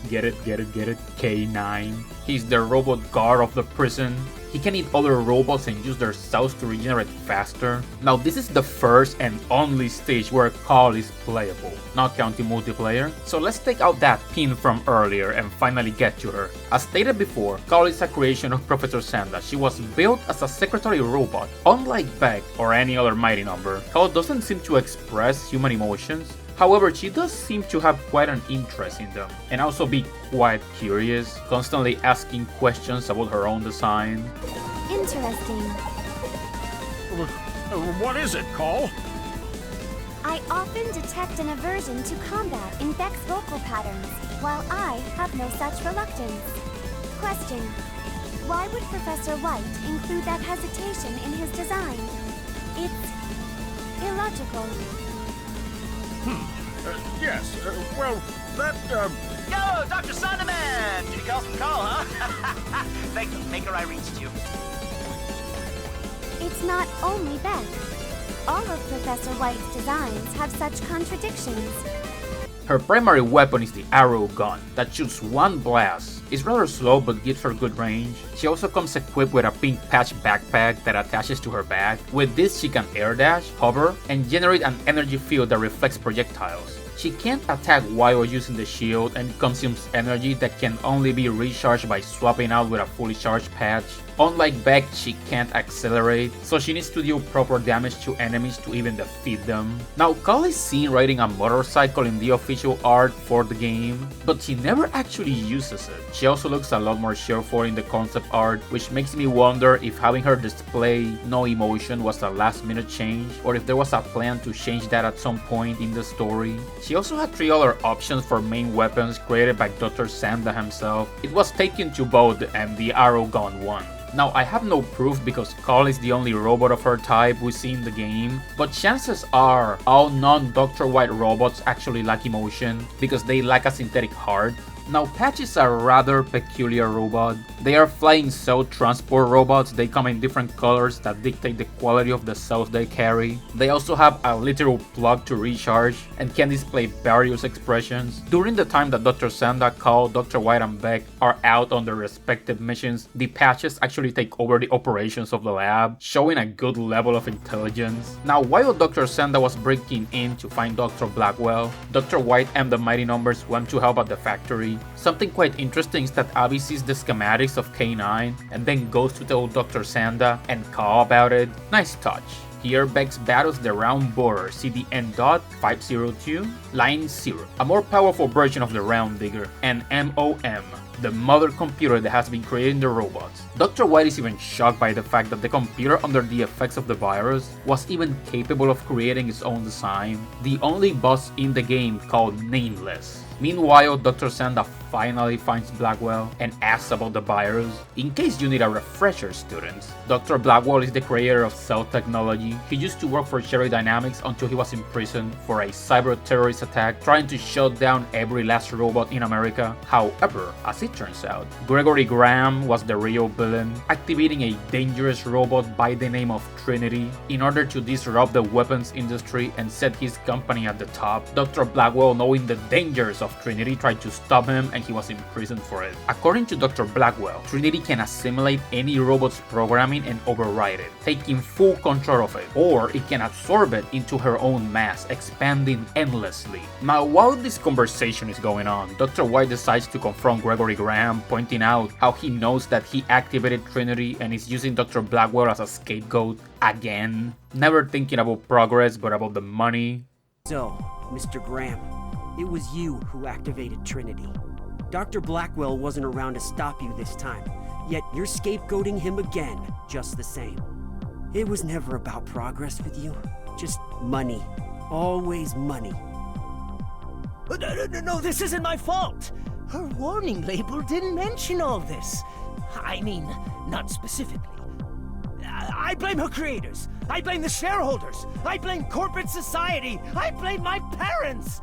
Get it, K9. He's the robot guard of the prison. He can eat other robots and use their cells to regenerate faster. Now this is the first and only stage where Call is playable, not counting multiplayer. So let's take out that pin from earlier and finally get to her. As stated before, Call is a creation of Professor Sanda. She was built as a secretary robot. Unlike Beck or any other mighty number, Call doesn't seem to express human emotions. However, she does seem to have quite an interest in them, and also be quite curious, constantly asking questions about her own design. Interesting. What is it, Call? I often detect an aversion to combat in Beck's vocal patterns, while I have no such reluctance. Question: why would Professor White include that hesitation in his design? It's illogical. Yes, well, that, Yo, Dr. Sonderman! Did you call some call, huh? Thank you, Maker, I reached you. It's not only Beck. All of Professor White's designs have such contradictions. Her primary weapon is the arrow gun that shoots one blast. It's rather slow but gives her good range. She also comes equipped with a pink patch backpack that attaches to her back. With this she can air dash, hover, and generate an energy field that reflects projectiles. She can't attack while using the shield and consumes energy that can only be recharged by swapping out with a fully charged patch. Unlike Beck, she can't accelerate, so she needs to deal proper damage to enemies to even defeat them. Now, Call is seen riding a motorcycle in the official art for the game, but she never actually uses it. She also looks a lot more cheerful in the concept art, which makes me wonder if having her display no emotion was a last-minute change, or if there was a plan to change that at some point in the story. She also had 3 other options for main weapons created by Dr. Sanda himself. It was taken to both and the arrow gun one. Now, I have no proof because Call is the only robot of her type we see in the game, but chances are all non-Dr. White robots actually lack emotion because they lack a synthetic heart. Now, Patch is a rather peculiar robot. They are flying cell transport robots. They come in different colors that dictate the quality of the cells they carry. They also have a literal plug to recharge and can display various expressions. During the time that Dr. Sanda, Call, Dr. White, and Beck are out on their respective missions, the Patches actually take over the operations of the lab, showing a good level of intelligence. Now, while Dr. Sanda was breaking in to find Dr. Blackwell, Dr. White and the Mighty Numbers went to help at the factory. Something quite interesting is that Abby sees the schematics of K9 and then goes to tell Dr. Sanda and Call about it. Nice touch. Here, Bex battles the round borer CDN.502 Line 0, a more powerful version of the round digger, and MOM, the mother computer that has been creating the robots. Dr. White is even shocked by the fact that the computer under the effects of the virus was even capable of creating its own design, the only boss in the game called Nameless. Meanwhile, Dr. Sanda finally finds Blackwell and asks about the virus. In case you need a refresher, students, Dr. Blackwell is the creator of cell technology. He used to work for Cherry Dynamics until he was imprisoned for a cyber-terrorist attack trying to shut down every last robot in America. However, as it turns out, Gregory Graham was the real villain, activating a dangerous robot by the name of Trinity in order to disrupt the weapons industry and set his company at the top. Dr. Blackwell, knowing the dangers of Trinity, tried to stop him and he was imprisoned for it. According to Dr. Blackwell, Trinity can assimilate any robot's programming and override it, taking full control of it, or it can absorb it into her own mass, expanding endlessly. Now, while this conversation is going on, Dr. White decides to confront Gregory Graham, pointing out how he knows that he activated Trinity and is using Dr. Blackwell as a scapegoat again, never thinking about progress but about the money. So, Mr. Graham, it was you who activated Trinity. Dr. Blackwell wasn't around to stop you this time, yet you're scapegoating him again, just the same. It was never about progress with you, just money. Always money. No, this isn't my fault! Her warning label didn't mention all this. I mean, not specifically. I blame her creators. I blame the shareholders. I blame corporate society. I blame my parents!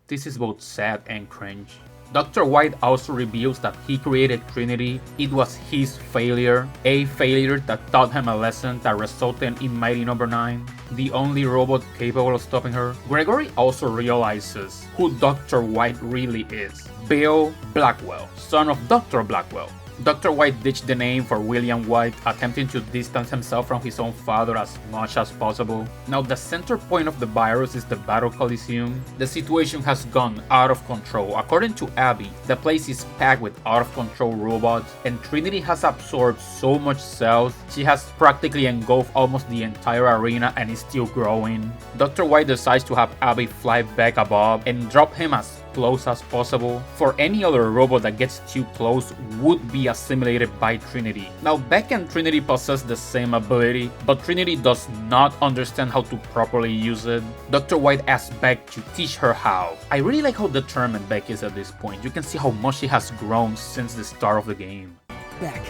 This is both sad and cringe. Dr. White also reveals that he created Trinity. It was his failure, a failure that taught him a lesson that resulted in Mighty No.9, the only robot capable of stopping her. Gregory also realizes who Dr. White really is. Bill Blackwell, son of Dr. Blackwell. Dr. White ditched the name for William White, attempting to distance himself from his own father as much as possible. Now, the center point of the virus is the Battle Coliseum. The situation has gone out of control. According to Abby, the place is packed with out-of-control robots, and Trinity has absorbed so much cells, she has practically engulfed almost the entire arena and is still growing. Dr. White decides to have Abby fly back above and drop him as close as possible, for any other robot that gets too close would be assimilated by Trinity. Now, Beck and Trinity possess the same ability, but Trinity does not understand how to properly use it. Dr. White asks Beck to teach her how. I really like how determined Beck is at this point. You can see how much she has grown since the start of the game. Beck,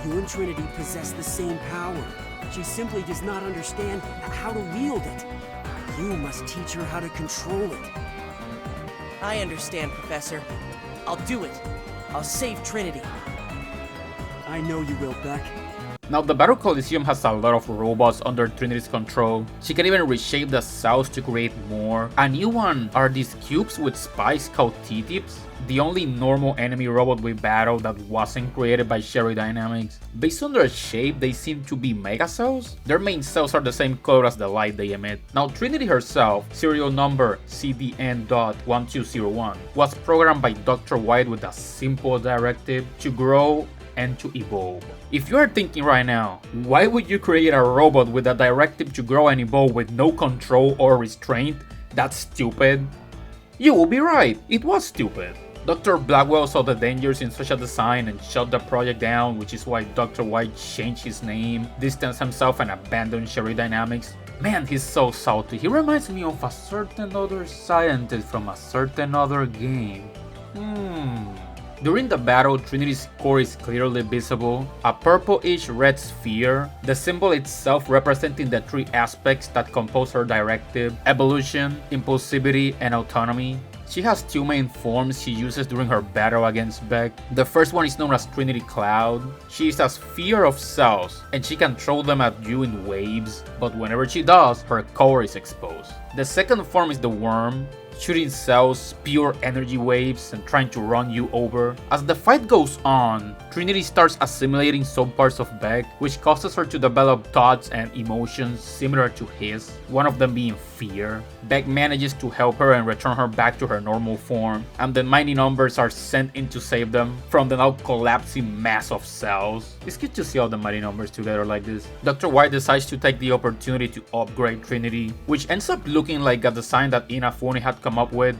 you and Trinity possess the same power. She simply does not understand how to wield it. You must teach her how to control it. I understand, Professor. I'll do it. I'll save Trinity. I know you will, Beck. Now, the Battle Coliseum has a lot of robots under Trinity's control. She can even reshape the cells to create more. A new one are these cubes with spikes called T-tips, the only normal enemy robot we battled that wasn't created by Cherry Dynamics. Based on their shape, they seem to be mega cells. Their main cells are the same color as the light they emit. Now, Trinity herself, serial number CDN.1201, was programmed by Dr. White with a simple directive to grow and to evolve. If you are thinking right now, why would you create a robot with a directive to grow and evolve with no control or restraint? That's stupid. You will be right, it was stupid. Dr. Blackwell saw the dangers in such a design and shut the project down, which is why Dr. White changed his name, distanced himself and abandoned Cherry Dynamics. Man, he's so salty. He reminds me of a certain other scientist from a certain other game. During the battle, Trinity's core is clearly visible, a purplish red sphere, the symbol itself representing the three aspects that compose her directive: evolution, impulsivity, and autonomy. She has two main forms she uses during her battle against Beck. The first one is known as Trinity Cloud. She is a sphere of cells, and she can throw them at you in waves, but whenever she does, her core is exposed. The second form is the Worm, shooting cells, pure energy waves, and trying to run you over. As the fight goes on, Trinity starts assimilating some parts of Beck, which causes her to develop thoughts and emotions similar to his, one of them being fear. Beck manages to help her and return her back to her normal form, and the mighty numbers are sent in to save them from the now collapsing mass of cells. It's good to see all the mighty numbers together like this. Dr. White decides to take the opportunity to upgrade Trinity, which ends up looking like a design that Inafune had come up with.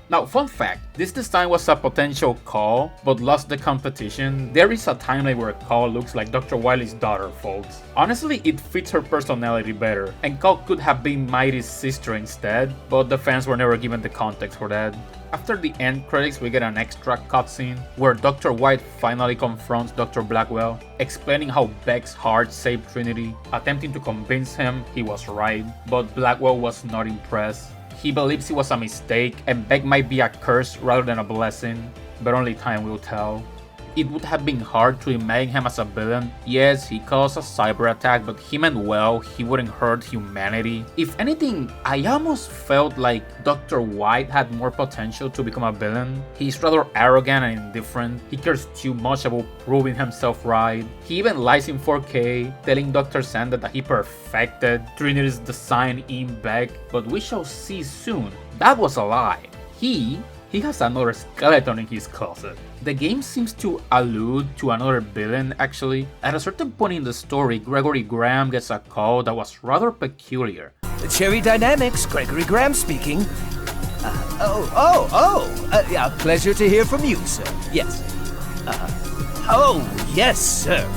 Now, fun fact, this design was a potential Call, but lost the competition. There is a timeline where Call looks like Dr. Wily's daughter, folks. Honestly, it fits her personality better, and Call could have been Mighty's sister instead, but the fans were never given the context for that. After the end credits, we get an extra cutscene where Dr. White finally confronts Dr. Blackwell, explaining how Beck's heart saved Trinity, attempting to convince him he was right, but Blackwell was not impressed. He believes it was a mistake and Beck might be a curse rather than a blessing, but only time will tell. It would have been hard to imagine him as a villain. Yes, he caused a cyber attack, but he meant well, he wouldn't hurt humanity. If anything, I almost felt like Dr. White had more potential to become a villain. He's rather arrogant and indifferent, he cares too much about proving himself right. He even lies in 4K, telling Dr. Sanda that he perfected Trinity's design in Beck, but we shall see soon. That was a lie. He has another skeleton in his closet. The game seems to allude to another villain actually. At a certain point in the story, Gregory Graham gets a call that was rather peculiar. Cherry Dynamics, Gregory Graham speaking. Yeah, pleasure to hear from you, sir. Yes. Yes, sir.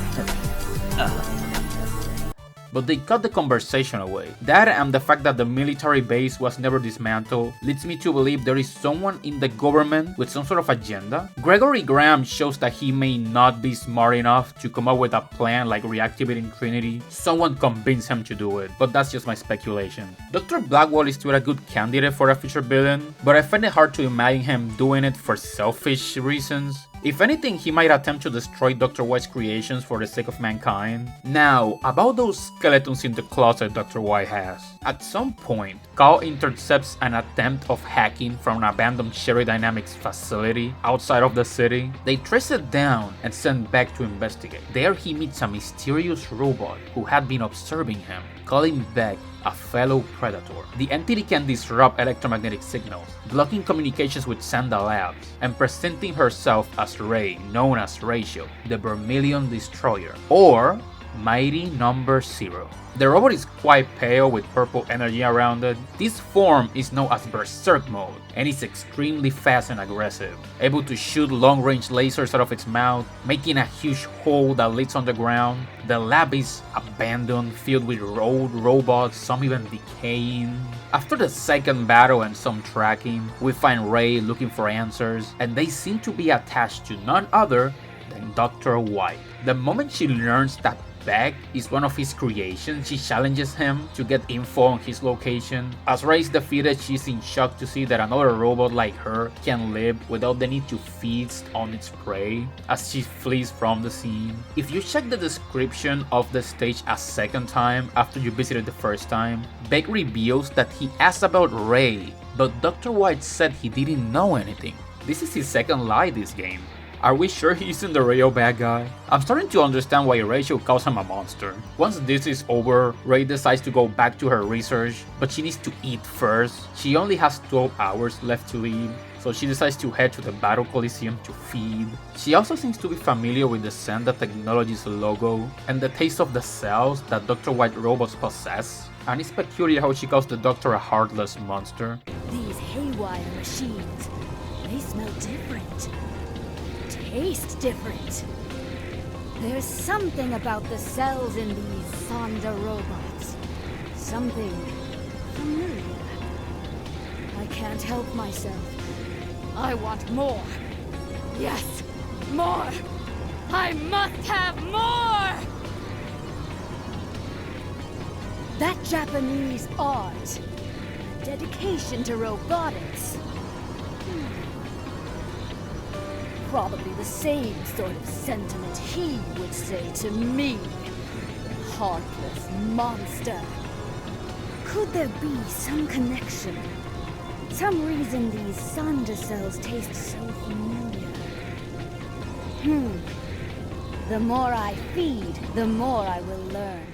But they cut the conversation away. That and the fact that the military base was never dismantled leads me to believe there is someone in the government with some sort of agenda. Gregory Graham shows that he may not be smart enough to come up with a plan like reactivating Trinity. Someone convinced him to do it, but that's just my speculation. Dr. Blackwell is still a good candidate for a future villain, but I find it hard to imagine him doing it for selfish reasons. If anything, he might attempt to destroy Dr. White's creations for the sake of mankind. Now, about those skeletons in the closet Dr. White has. At some point, Cal intercepts an attempt of hacking from an abandoned Cherry Dynamics facility outside of the city. They trace it down and send Beck to investigate. There he meets a mysterious robot who had been observing him, calling Beck a fellow predator. The entity can disrupt electromagnetic signals, blocking communications with Sanda Labs, and presenting herself as Ray, known as Rachel, the Vermilion Destroyer, or Mighty No. 0. The robot is quite pale with purple energy around it. This form is known as Berserk mode and is extremely fast and aggressive, able to shoot long-range lasers out of its mouth, making a huge hole that leads underground. The lab is abandoned, filled with old robots, some even decaying. After the second battle and some tracking, we find Ray looking for answers, and they seem to be attached to none other than Dr. White. The moment she learns that Beck is one of his creations, she challenges him to get info on his location. As Ray is defeated, she's in shock to see that another robot like her can live without the need to feast on its prey as she flees from the scene. If you check the description of the stage a second time after you visited the first time, Beck reveals that he asked about Ray, but Dr. White said he didn't know anything. This is his second lie this game. Are we sure he isn't the real bad guy? I'm starting to understand why Rachel calls him a monster. Once this is over, Ray decides to go back to her research, but she needs to eat first. She only has 12 hours left to live, so she decides to head to the Battle Coliseum to feed. She also seems to be familiar with the Sanda Technologies logo and the taste of the cells that Dr. White robots possess. And it's peculiar how she calls the Doctor a heartless monster. These haywire machines, they smell different. Taste different. There's something about the cells in these Sanda robots. Something familiar. I can't help myself. I want more. Yes, more. I must have more! That Japanese art. Dedication to robotics. Probably the same sort of sentiment he would say to me. Heartless monster. Could there be some connection? Some reason these Sanda cells taste so familiar? The more I feed, the more I will learn.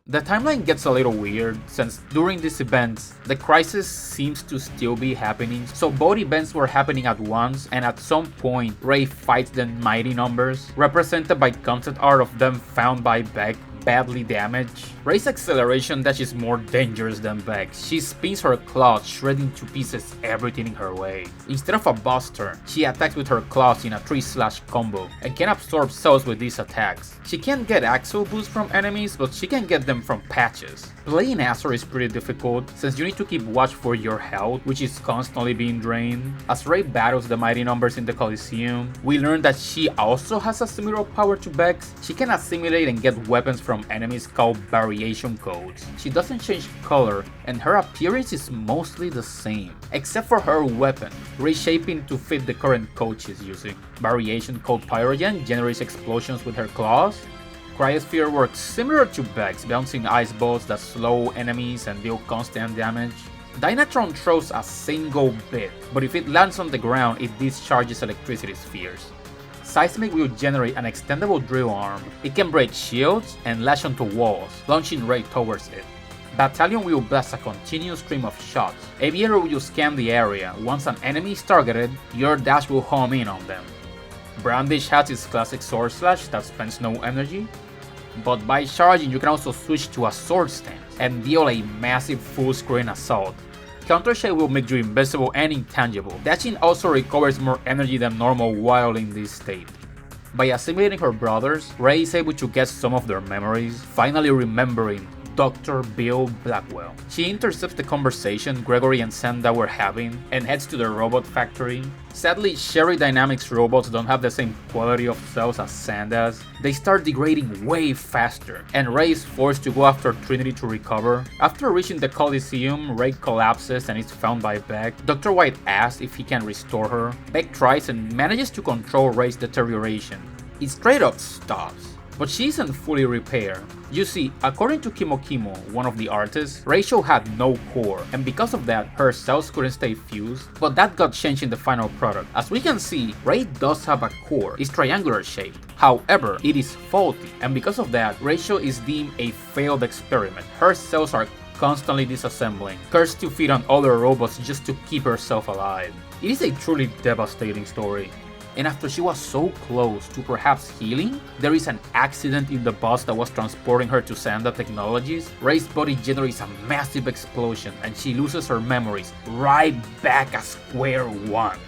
The timeline gets a little weird, since during these events, the crisis seems to still be happening, so both events were happening at once, and at some point, Ray fights the Mighty Numbers, represented by concept art of them found by Beck badly damaged. Ray's acceleration dash is more dangerous than Vex. She spins her claws, shredding to pieces everything in her way. Instead of a buster, she attacks with her claws in a 3-slash combo, and can absorb cells with these attacks. She can't get axle boosts from enemies, but she can get them from patches. Playing Azor is pretty difficult, since you need to keep watch for your health, which is constantly being drained. As Ray battles the mighty numbers in the Coliseum, we learn that she also has a similar power to Vex. She can assimilate and get weapons from enemies called variation codes. She doesn't change color, and her appearance is mostly the same, except for her weapon, reshaping to fit the current code she's using. Variation code Pyrogen generates explosions with her claws. Cryosphere works similar to Vex, bouncing ice balls that slow enemies and deal constant damage. Dynatron throws a single bit, but if it lands on the ground, it discharges electricity spheres. Seismic will generate an extendable drill arm. It can break shields and lash onto walls, launching Ray towards it. Battalion will blast a continuous stream of shots. Aviator will scan the area. Once an enemy is targeted, your dash will home in on them. Brandish has its classic sword slash that spends no energy, but by charging you can also switch to a sword stance and deal a massive full screen assault. Countershade will make you invisible and intangible. Dashing also recovers more energy than normal while in this state. By assimilating her brothers, Ray is able to get some of their memories, finally remembering Dr. Bill Blackwell. She intercepts the conversation Gregory and Sanda were having and heads to the robot factory. Sadly, Sherry Dynamics robots don't have the same quality of cells as Sanda's. They start degrading way faster, and Ray is forced to go after Trinity to recover. After reaching the Coliseum, Ray collapses and is found by Beck. Dr. White asks if he can restore her. Beck tries and manages to control Ray's deterioration. It straight up stops, but she isn't fully repaired. You see, according to Kimo Kimo, one of the artists, Rachel had no core, and because of that, her cells couldn't stay fused, but that got changed in the final product. As we can see, Ray does have a core, it's triangular shaped. However, it is faulty, and because of that, Rachel is deemed a failed experiment. Her cells are constantly disassembling, cursed to feed on other robots just to keep herself alive. It is a truly devastating story. And after she was so close to perhaps healing, there is an accident in the bus that was transporting her to Sanda Technologies. Ray's body generates a massive explosion and she loses her memories right back at square one.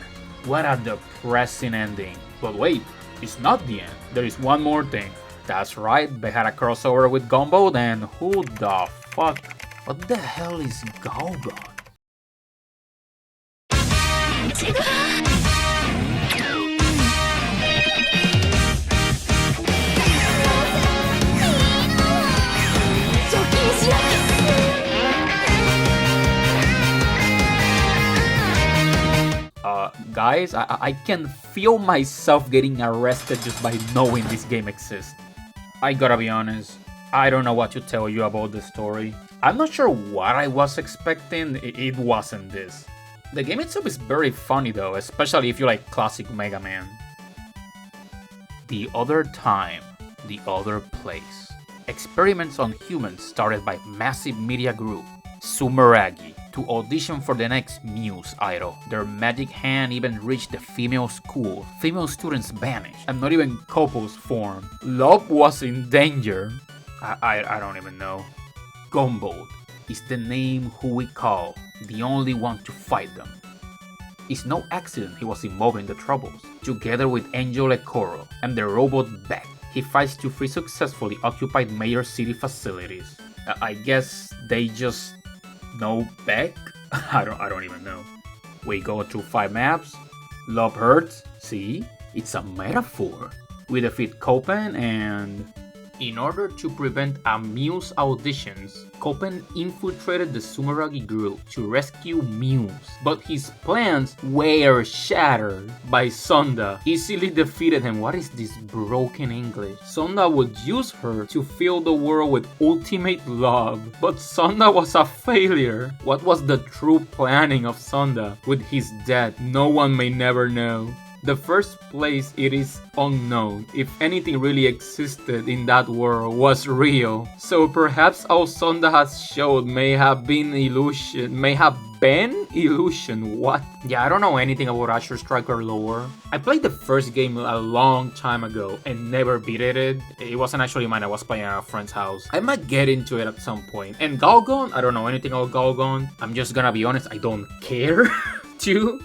What a depressing ending. But wait, it's not the end. There is one more thing. That's right, they had a crossover with Gumball, and who the fuck? What the hell is Galgon? Guys, I can feel myself getting arrested just by knowing this game exists. I gotta be honest, I don't know what to tell you about the story. I'm not sure what I was expecting, it wasn't this. The game itself is very funny though, especially if you like classic Mega Man. The other time, the other place. Experiments on humans started by massive media group, Sumeragi, to audition for the next Muse idol. Their magic hand even reached the female school. Female students vanished, and not even couples formed. Love was in danger. I don't even know. Gumball is the name who we call the only one to fight them. It's no accident he was involved in the troubles. Together with Angel Ekoro and the robot Beck, he fights to free successfully occupied major city facilities. I guess they just know Beck? I don't even know. We go through 5 maps. Love hurts. See? It's a metaphor. We defeat Copen and... In order to prevent a Muse auditions, Copen infiltrated the Sumeragi group to rescue Muse, but his plans were shattered by Sonda. Easily defeated him. What is this broken English? Sonda would use her to fill the world with ultimate love, but Sonda was a failure. What was the true planning of Sonda? With his death, no one may never know. The first place, it is unknown if anything really existed in that world was real. So perhaps all Sonda has showed may have been illusion, what? Yeah, I don't know anything about Azure Striker lore. I played the first game a long time ago and never beat it. It wasn't actually mine, I was playing at a friend's house. I might get into it at some point. And Galgon, I don't know anything about Galgon. I'm just gonna be honest, I don't care.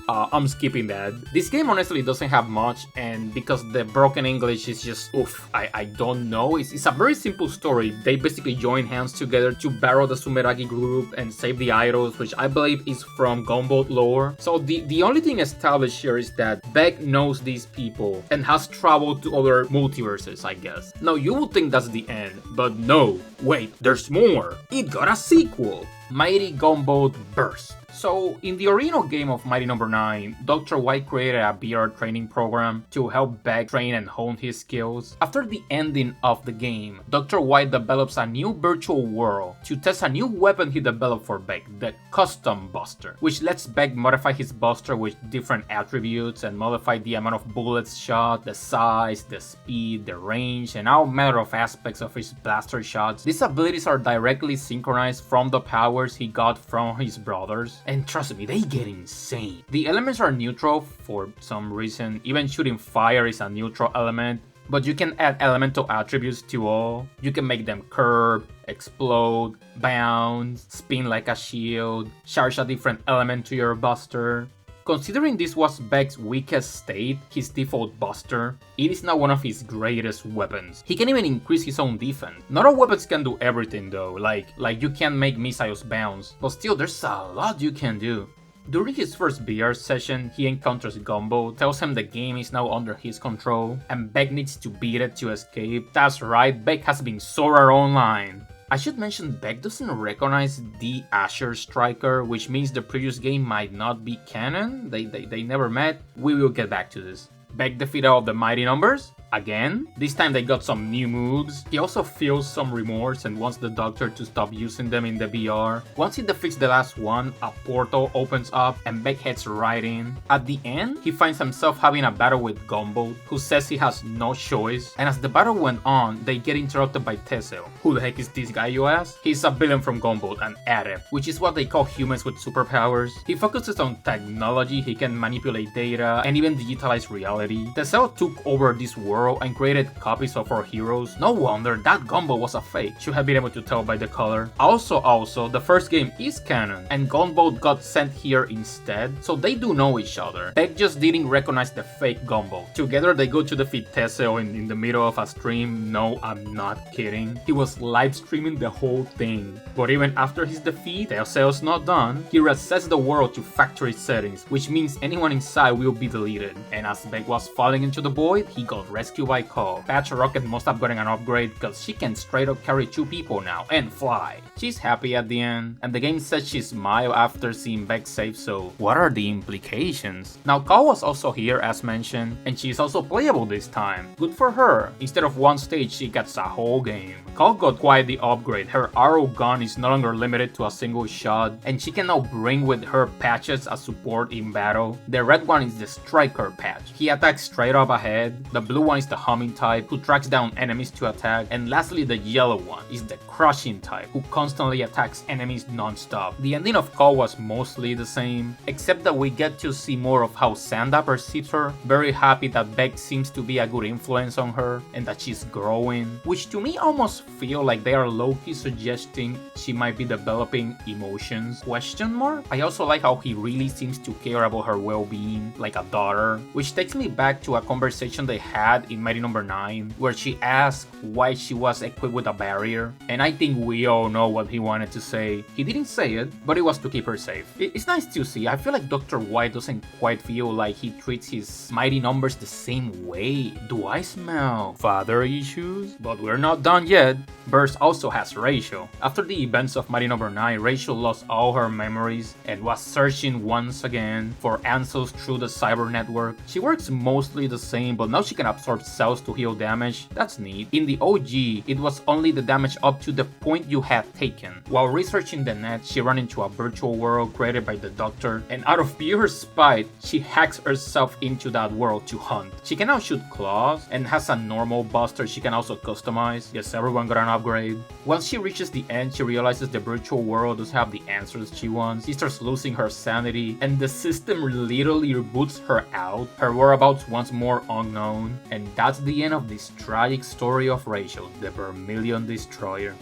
I'm skipping that. This game honestly doesn't have much, and because the broken English is just oof, I don't know. It's a very simple story. They basically join hands together to battle the Sumeragi group and save the idols, which I believe is from Gunboat lore. So the only thing established here is that Beck knows these people and has traveled to other multiverses, I guess. Now you would think that's the end, but no. Wait, there's more. It got a sequel. Mighty Gunboat Burst. So, in the original game of Mighty No.9, Dr. White created a VR training program to help Beck train and hone his skills. After the ending of the game, Dr. White develops a new virtual world to test a new weapon he developed for Beck, the Custom Buster, which lets Beck modify his buster with different attributes and modify the amount of bullets shot, the size, the speed, the range, and all manner of aspects of his blaster shots. These abilities are directly synchronized from the powers he got from his brothers. And trust me, they get insane. The elements are neutral for some reason. Even shooting fire is a neutral element. But you can add elemental attributes to all. You can make them curve, explode, bounce, spin like a shield, charge a different element to your buster. Considering this was Beck's weakest state, his default buster, it is now one of his greatest weapons. He can even increase his own defense. Not all weapons can do everything though, like you can make missiles bounce, but still there's a lot you can do. During his first VR session, he encounters Gumbo, tells him the game is now under his control, and Beck needs to beat it to escape. That's right, Beck has been Sora Online. I should mention Beck doesn't recognize the Azure Striker, which means the previous game might not be canon. They never met. We will get back to this. Beck defeated all the mighty numbers. Again, this time they got some new moves. He also feels some remorse and wants the doctor to stop using them in the VR. Once he defeats the last one, a portal opens up and Beck heads right in. At the end, he finds himself having a battle with Gumball, who says he has no choice. And as the battle went on, they get interrupted by Tessel. Who the heck is this guy, you ask? He's a villain from Gumball, an adept, which is what they call humans with superpowers. He focuses on technology, he can manipulate data, and even digitalize reality. Tessel took over this world and created copies of our heroes. No wonder that Gumball was a fake. Should have been able to tell by the color. Also, the first game is canon, and Gumball got sent here instead, so they do know each other. Beck just didn't recognize the fake Gumball. Together they go to defeat Tessel in the middle of a stream. No, I'm not kidding. He was live streaming the whole thing. But even after his defeat, Tessel's not done. He resets the world to factory settings, which means anyone inside will be deleted. And as Beck was falling into the void, he got rescued by Call. Patch Rocket must have gotten an upgrade because she can straight up carry 2 people now and fly. She's happy at the end, and the game says she smiled after seeing Beck save, so what are the implications? Now Call was also here as mentioned, and she's also playable this time. Good for her. Instead of one stage, she gets a whole game. Call got quite the upgrade. Her arrow gun is no longer limited to a single shot, and she can now bring with her patches as support in battle. The red one is the Striker patch. He attacks straight up ahead. The blue one is the Humming type, who tracks down enemies to attack. And lastly, the yellow one is the Crushing type, who constantly attacks enemies non-stop. The ending of Call was mostly the same, except that we get to see more of how Sanda perceives her. Very happy that Beck seems to be a good influence on her, and that she's growing, which to me almost feel like they are low-key suggesting she might be developing emotions? Question mark? I also like how he really seems to care about her well-being, like a daughter, which takes me back to a conversation they had in Mighty No.9, where she asked why she was equipped with a barrier, and I think we all know what he wanted to say. He didn't say it, but it was to keep her safe. It's nice to see. I feel like Dr. White doesn't quite feel like he treats his mighty numbers the same way. Do I smell father issues? But we're not done yet. Burst also has Rachel. After the events of Mighty No.9, Rachel lost all her memories and was searching once again for answers through the cyber network. She works mostly the same, but now she can absorb absorb cells to heal damage. That's neat. In the OG, it was only the damage up to the point you had taken. While researching the net, she ran into a virtual world created by the Doctor, and out of pure spite, she hacks herself into that world to hunt. She can now shoot claws, and has a normal buster she can also customize. Yes, everyone got an upgrade. Once she reaches the end, she realizes the virtual world does have the answers she wants. She starts losing her sanity, and the system literally reboots her out. Her whereabouts once more unknown. And that's the end of this tragic story of Rachel, the Vermilion Destroyer.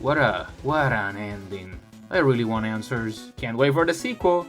What an ending. I really want answers. Can't wait for the sequel.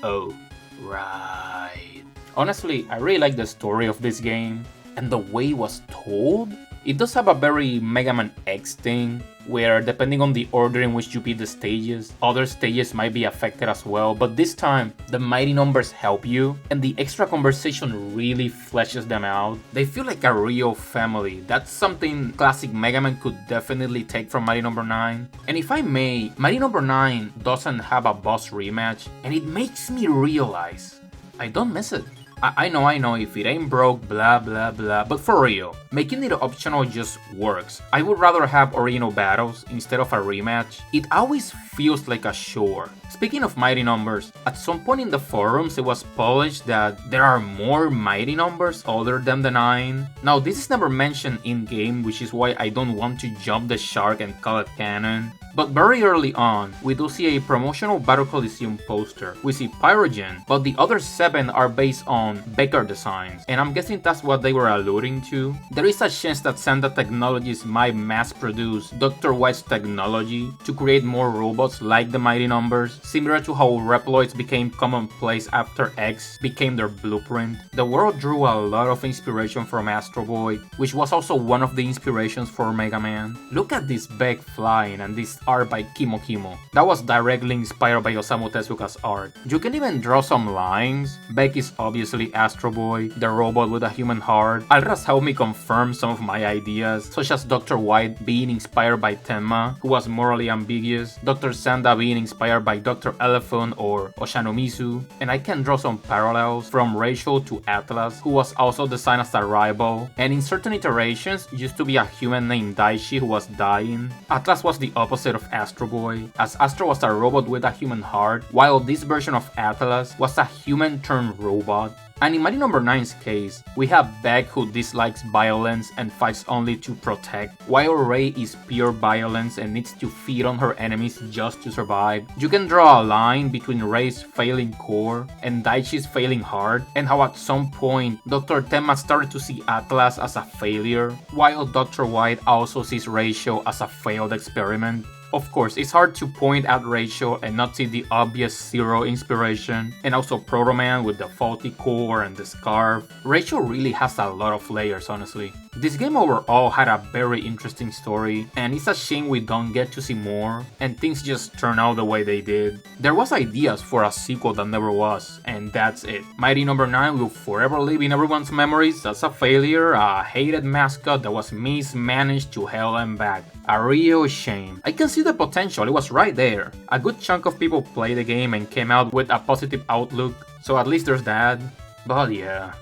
Oh, right. Honestly, I really like the story of this game, and the way it was told. It does have a very Mega Man X thing, where depending on the order in which you beat the stages, other stages might be affected as well, but this time, the mighty numbers help you, and the extra conversation really fleshes them out. They feel like a real family. That's something classic Mega Man could definitely take from Mighty No. 9. And if I may, Mighty No. 9 doesn't have a boss rematch, and it makes me realize I don't miss it. I know, if it ain't broke, blah blah blah, but for real, making it optional just works. I would rather have original battles instead of a rematch. It always feels like a chore. Speaking of mighty numbers, at some point in the forums it was published that there are more mighty numbers other than the 9. Now this is never mentioned in-game, which is why I don't want to jump the shark and call it canon. But very early on, we do see a promotional Battle Coliseum poster. We see Pyrogen, but the other 7 are based on Becker designs, and I'm guessing that's what they were alluding to. There is a chance that Senda Technologies might mass-produce Dr. White's technology to create more robots like the Mighty Numbers, similar to how Reploids became commonplace after X became their blueprint. The world drew a lot of inspiration from Astro Boy, which was also one of the inspirations for Mega Man. Look at this Beck flying and this art by Kimo Kimo. That was directly inspired by Osamu Tezuka's art. You can even draw some lines. Beck is obviously Astro Boy, the robot with a human heart. Alras helped me confirm some of my ideas, such as Dr. White being inspired by Tenma, who was morally ambiguous, Dr. Sanda being inspired by Dr. Elephant or Oshanomizu, and I can draw some parallels from Rachel to Atlas, who was also designed as a rival, and in certain iterations used to be a human named Daichi who was dying. Atlas was the opposite of Astro Boy, as Astro was a robot with a human heart, while this version of Atlas was a human-turned-robot. And in Mighty No. 9's case, we have Beck who dislikes violence and fights only to protect, while Rei is pure violence and needs to feed on her enemies just to survive. You can draw a line between Rei's failing core and Daichi's failing heart, and how at some point Dr. Tenma started to see Atlas as a failure, while Dr. White also sees Rachel as a failed experiment. Of course, it's hard to point at Rachel and not see the obvious Zero inspiration, and also Proto Man with the faulty core and the scarf. Rachel really has a lot of layers, honestly. This game overall had a very interesting story, and it's a shame we don't get to see more, and things just turn out the way they did. There was ideas for a sequel that never was, and that's it. Mighty No. 9 will forever live in everyone's memories as a failure, a hated mascot that was mismanaged to hell and back. A real shame. I can see the potential, it was right there. A good chunk of people played the game and came out with a positive outlook, so at least there's that. But yeah,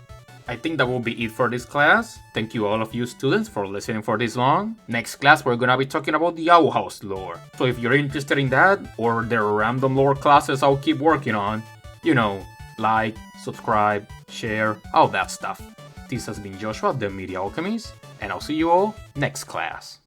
I think that will be it for this class. Thank you all of you students for listening for this long. Next class we're gonna be talking about the Owl House lore. So if you're interested in that, or the random lore classes I'll keep working on, you know, like, subscribe, share, all that stuff. This has been Joshua, the Media Alchemist, and I'll see you all next class.